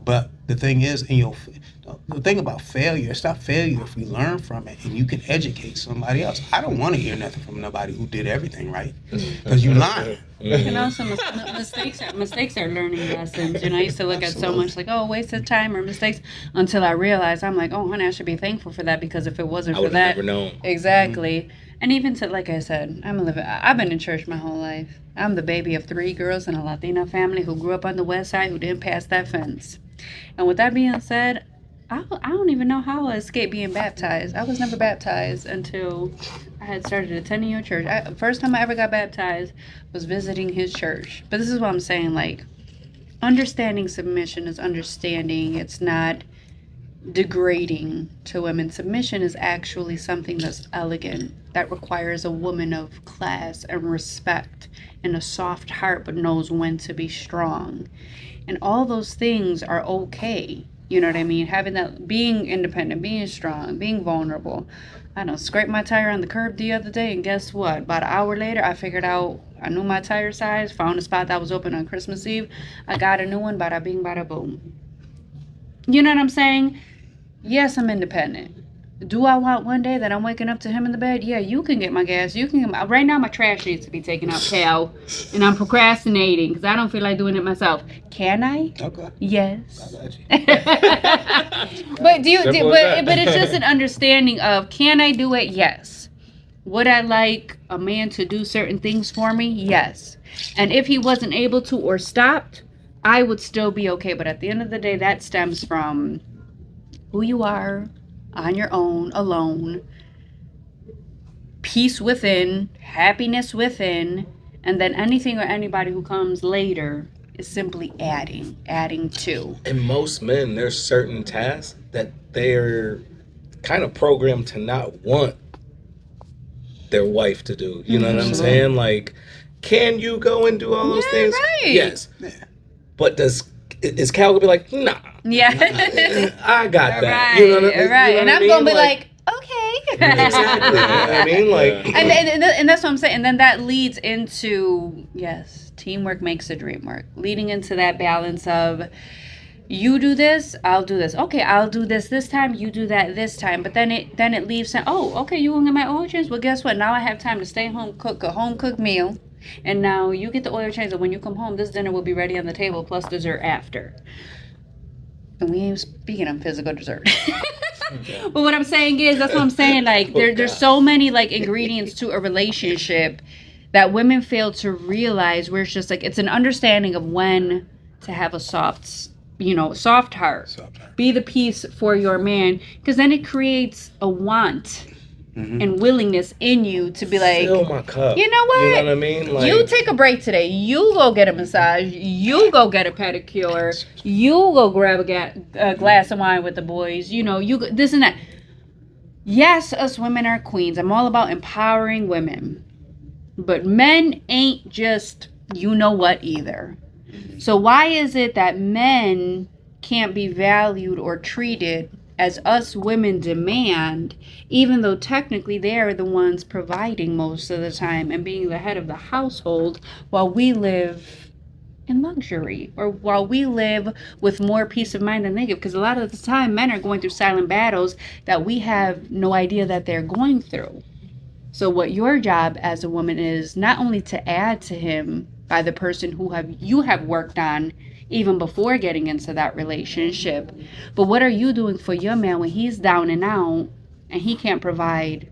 But the thing is, the thing about failure, it's not failure if we learn from it and you can educate somebody else. I don't want to hear nothing from nobody who did everything right, because you lying. And also, mistakes are learning lessons. I used to look at so much like, oh, waste of time or mistakes, until I realized, I'm like, oh, honey, I should be thankful for that, because if it wasn't I for would have that, never known. exactly. And even to, like I said, I've been in church my whole life. I'm the baby of 3 girls in a Latina family who grew up on the west side who didn't pass that fence. And with that being said, I don't even know how I escaped being baptized. I was never baptized until I had started attending your church. First time I ever got baptized was visiting his church. But this is what I'm saying, like, understanding submission is understanding. It's not degrading to women. Submission is actually something that's elegant, that requires a woman of class and respect and a soft heart, but knows when to be strong. And all those things are okay. You know what I mean? Having that, being independent, being strong, being vulnerable. I don't scraped my tire on the curb the other day, and guess what? About an hour later, I figured out, I knew my tire size, found a spot that was open on Christmas Eve. I got a new one, bada bing, bada boom. You know what I'm saying? Yes, I'm independent. Do I want one day that I'm waking up to him in the bed? Yeah, you can get my gas. You can get my... Right now, my trash needs to be taken out, Cal. And I'm procrastinating because I don't feel like doing it myself. Can I? Okay. Yes. I got you. But Simple as that. but it's just an understanding of, can I do it? Yes. Would I like a man to do certain things for me? Yes. And if he wasn't able to or stopped, I would still be okay. But at the end of the day, that stems from who you are, on your own, alone, peace within, happiness within, and then anything or anybody who comes later is simply adding to. And most men, there's certain tasks that they're kind of programmed to not want their wife to do. You know what I'm saying? Like, can you go and do all those things? Right. Yes. Yeah. But is Cal gonna be like, nah, Yeah. I got that. Right, You know what I mean? right. You know And what I I'm mean? gonna be like, okay. exactly. I mean, like, And that's what I'm saying. And then that leads into, yes, teamwork makes the dream work. Leading into that balance of, you do this, I'll do this. Okay, I'll do this time, you do that this time. But then it leaves saying, oh, okay, you gonna get my oil change? Well, guess what? Now I have time to stay home, cook a home cooked meal. And now you get the oil change, and when you come home, this dinner will be ready on the table, plus dessert after. And we ain't speaking of physical dessert. But what I'm saying is, that's what I'm saying. Like, there's so many, like, ingredients to a relationship that women fail to realize, where it's just like, it's an understanding of when to have a soft heart. Be the peace for your man, because then it creates a want and willingness in you to be like, fill my cup. you know what? You know what I mean? Like, You take a break today. You go get a massage. You go get a pedicure. You go grab a glass of wine with the boys. You go, this and that. Yes, us women are queens. I'm all about empowering women. But men ain't just you know what either. So why is it that men can't be valued or treated as us women demand, even though technically they are the ones providing most of the time and being the head of the household, while we live in luxury, or while we live with more peace of mind than they give. Because a lot of the time men are going through silent battles that we have no idea that they're going through. So what your job as a woman is not only to add to him by the person who you have worked on even before getting into that relationship, but what are you doing for your man when he's down and out and he can't provide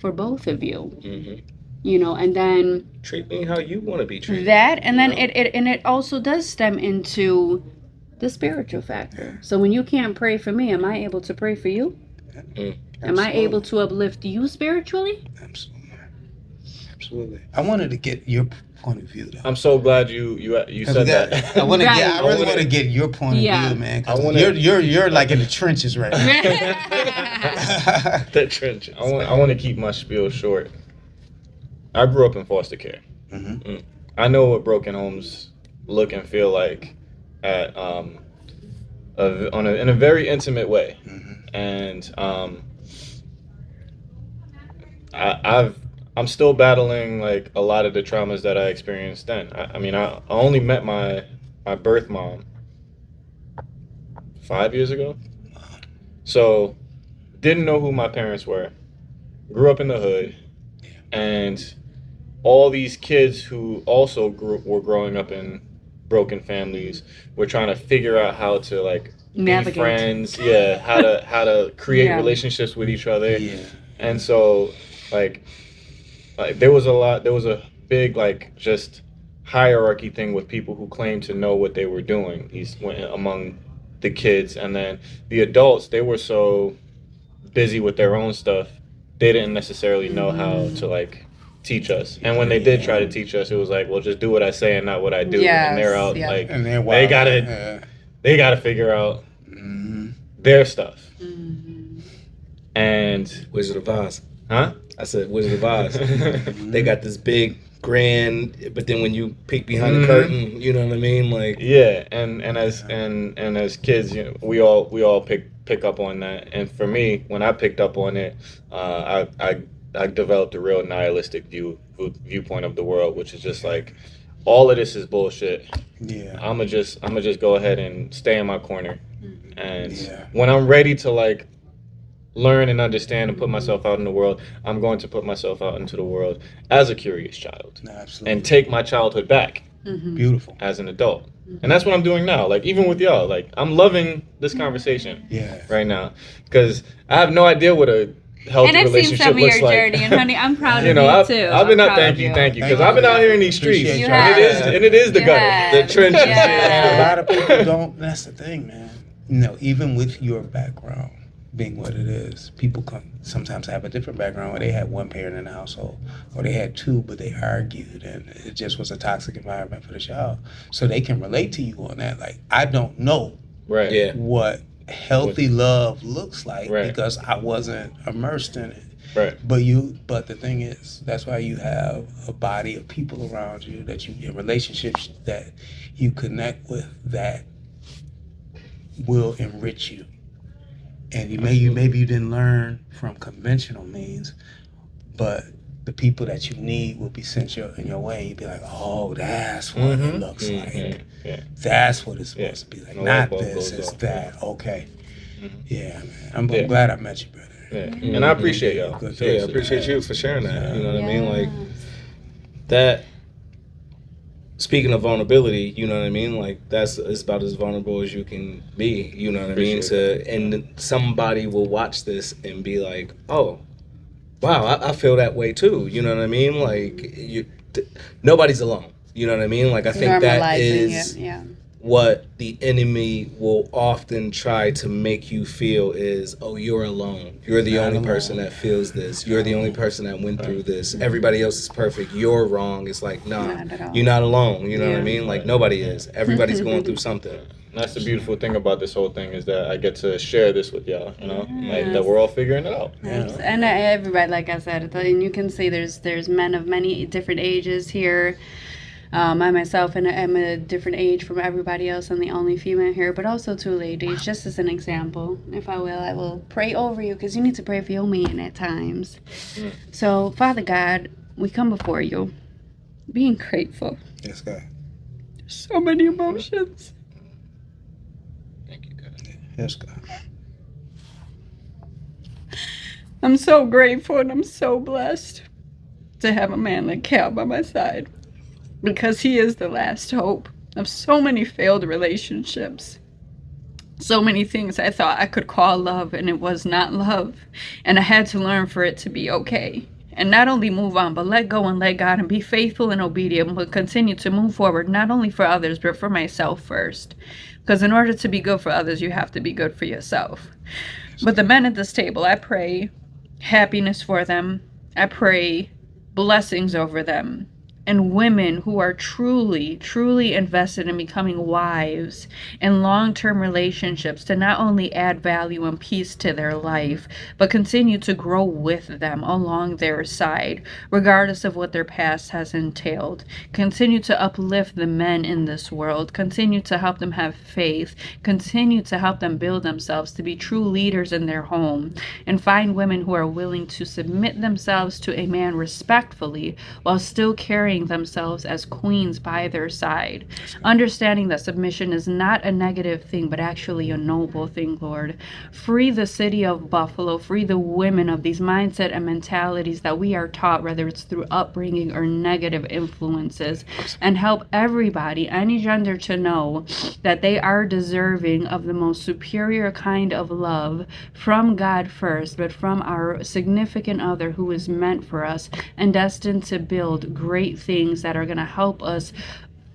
for both of you? Mm-hmm. You know, and then Treat me how you want to be treated. that, and then know? it also does stem into the spiritual factor. So when you can't pray for me, am I able to pray for you? Am I able to uplift you spiritually? Absolutely. I wanted to get your point of view, though. I'm so glad you said that. I want to Right. get. I really want to get your point of Yeah. view, man. I 'Cause wanna- you're like in the trenches right now. The trenches. I want to keep my spiel short. I grew up in foster care. Mhm. I know what broken homes look and feel like at in a very intimate way. Mhm. And I'm still battling like a lot of the traumas that I experienced then. I mean, I only met my birth mom 5 years ago, so didn't know who my parents were. Grew up in the hood, and all these kids who also were growing up in broken families were trying to figure out how to like Navigate. be friends, how to create Yeah. relationships with each other. Yeah. And so like there was a big like just hierarchy thing with people who claimed to know what they were doing among the kids, and then the adults, they were so busy with their own stuff, they didn't necessarily know how to like teach us. And when they did try to teach us, it was like, well, just do what I say and not what I do. Yes, And they're out yeah. like And they're they wild. gotta figure out Mhm. their stuff. Mhm. And Wizard of Oz. huh? I said Wizard of Oz. They got this big grand, but then when you peek behind the Mhm. curtain, you know what I mean? Like, Yeah, and as kids, you know, we all pick up on that. And for me, when I picked up on it, I developed a real nihilistic viewpoint of the world, which is just like all of this is bullshit. Yeah. I'ma just go ahead and stay in my corner. And Yeah. when I'm ready to like learn and understand and put myself out in the world, I'm going to put myself out into the world as a curious child No, absolutely. and take my childhood back Mhm. Beautiful. as an adult. And that's what I'm doing now. Like even with y'all, like I'm loving this conversation Yeah. right now because I have no idea what a healthy And I've seen relationship some of looks your like. journey, and honey, I'm proud You of know, you I've too. been I'm out. proud Thank of you, Thank because you. I've been out here in these streets, Appreciate and it is the You gutter, have. the trenches. Yeah. A lot of people don't. That's the thing, man. You know, even with your background being what it is, people sometimes have a different background where they had one parent in the household, or they had two, but they argued, and it just was a toxic environment for the child. So they can relate to you on that. Like, I don't know Right. yeah. what healthy love looks like Right. because I wasn't immersed in it. Right. But the thing is, that's why you have a body of people around you that you in relationships that you connect with that will enrich you. And maybe you didn't learn from conventional means, but the people that you need will be sent in your way. You'll be like, oh, that's what it Mhm. looks like. Yeah. That's what it's supposed to be like. The Not light bulb this, goes it's off. that. Okay. Mhm. Yeah, man. I'm Yeah. glad I met you, brother. Yeah. And I appreciate y'all. Good. Yeah, I Seriously. appreciate you for sharing that. You know what I mean? Like, Yes. that, speaking of vulnerability, you know what I mean? Like, it's about as vulnerable as you can be, you know what I mean? Appreciate And somebody will watch this and be like, oh, wow, I feel that way too, you know what I mean? Like, nobody's alone, you know what I mean? Like, I think that Normalizing is it, yeah. what the enemy will often try to make you feel is, oh, you're alone. You're the Not only alone. person that feels this. You're the only person that went through this. Everybody else is perfect. You're wrong. It's like, nah, Not at all. you're not alone. You know what I Yeah. mean? Like, nobody is. Everybody's going through something. And that's the beautiful thing about this whole thing is that I get to share this with y'all, you know, like Yes. that we're all figuring it out. You Yes. know? And everybody, like I said, and you can see there's men of many different ages here. I myself am a different age from everybody else. I'm the only female here, but also two ladies, just as an example. If I will pray over you, because you need to pray for your man at times. So, Father God, we come before you, being grateful. Yes, God. So many emotions. Thank you, God. Yes, God. I'm so grateful and I'm so blessed to have a man like Cal by my side, because he is the last hope of so many failed relationships. So many things I thought I could call love and it was not love. And I had to learn for it to be okay. And not only move on, but let go and let God and be faithful and obedient, but continue to move forward, not only for others, but for myself first. Because in order to be good for others, you have to be good for yourself. But the men at this table, I pray happiness for them. I pray blessings over them. And women who are truly, truly invested in becoming wives in long-term relationships to not only add value and peace to their life, but continue to grow with them along their side, regardless of what their past has entailed. Continue to uplift the men in this world. Continue to help them have faith. Continue to help them build themselves to be true leaders in their home. And find women who are willing to submit themselves to a man respectfully while still carrying themselves as queens by their side, understanding that submission is not a negative thing but actually a noble thing. Lord, free the city of Buffalo, free the women of these mindset and mentalities that we are taught, whether it's through upbringing or negative influences, and help everybody, any gender, to know that they are deserving of the most superior kind of love from God first, but from our significant other who is meant for us and destined to build great things that are going to help us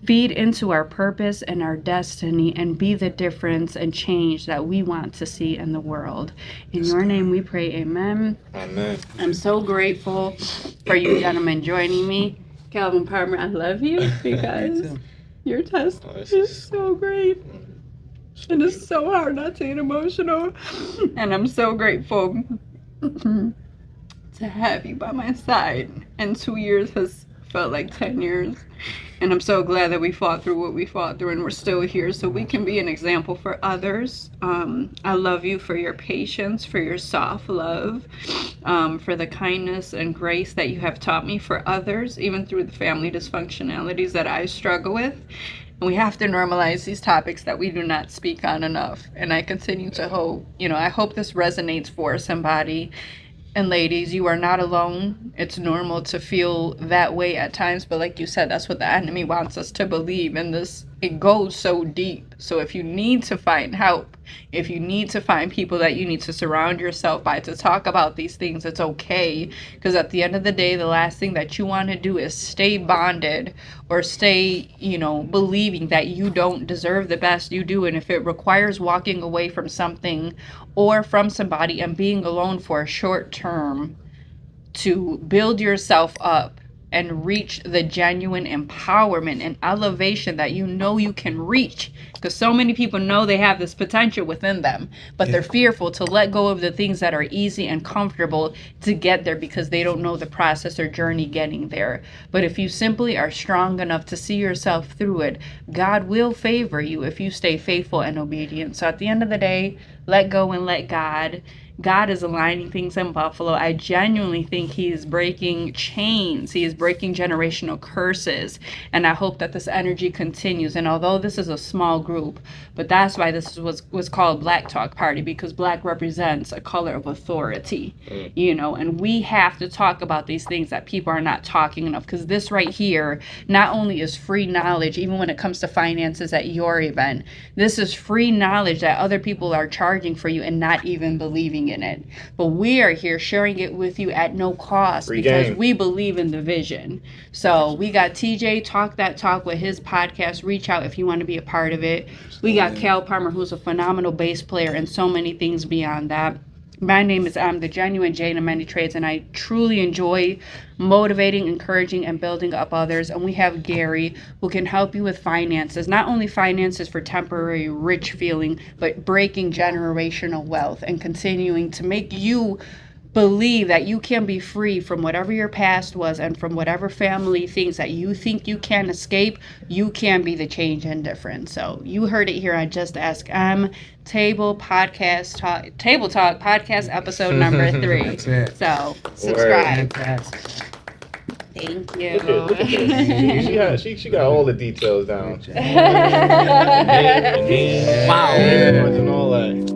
feed into our purpose and our destiny and be the difference and change that we want to see in the world. In your name we pray, amen. Amen. I'm so grateful for you gentlemen joining me. Calvin Palmer, I love you because your testimony is so great. And it's so hard not to get emotional. And I'm so grateful to have you by my side. And 2 years has felt like 10 years. And I'm so glad that we fought through what we fought through and we're still here so we can be an example for others. I love you for your patience, for your soft love, for the kindness and grace that you have taught me for others, even through the family dysfunctionalities that I struggle with. And we have to normalize these topics that we do not speak on enough. And I continue to hope, I hope this resonates for somebody. And ladies, you are not alone. It's normal to feel that way at times, but like you said, that's what the enemy wants us to believe. And it goes so deep. So if you need to find help, if you need to find people that you need to surround yourself by to talk about these things, it's okay. Because at the end of the day, the last thing that you want to do is stay bonded or stay, believing that you don't deserve the best you do. And if it requires walking away from something or from somebody and being alone for a short term to build yourself up and reach the genuine empowerment and elevation that you can reach, because so many people know they have this potential within them, but they're fearful to let go of the things that are easy and comfortable to get there because they don't know the process or journey getting there. But if you simply are strong enough to see yourself through it, God will favor you if you stay faithful and obedient. So at the end of the day, let go and let God. God is aligning things in Buffalo. I genuinely think he is breaking chains. He is breaking generational curses. And I hope that this energy continues. And although this is a small group, but that's why this was called Black Talk Party, because Black represents a color of authority, and we have to talk about these things that people are not talking enough, because this right here not only is free knowledge, even when it comes to finances at your event, this is free knowledge that other people are charging for you and not even believing in it. But we are here sharing it with you at no cost because we believe in the vision. So we got TJ Talk That Talk with his podcast. Reach out if you want to be a part of it. We got Cal Palmer, who's a phenomenal bass player, and so many things beyond that. My name is the Genuine Jane of Many Trades, and I truly enjoy motivating, encouraging, and building up others. And we have Gary, who can help you with finances, not only finances for temporary rich feeling, but breaking generational wealth and continuing to make you believe that you can be free from whatever your past was and from whatever family things that you think you can escape, you can be the change and difference. So you heard it here on Just Ask M Table Talk podcast episode number 3. That's it. So subscribe. Fantastic. Thank you. Look at this. She got all the details down. Wow. And all that.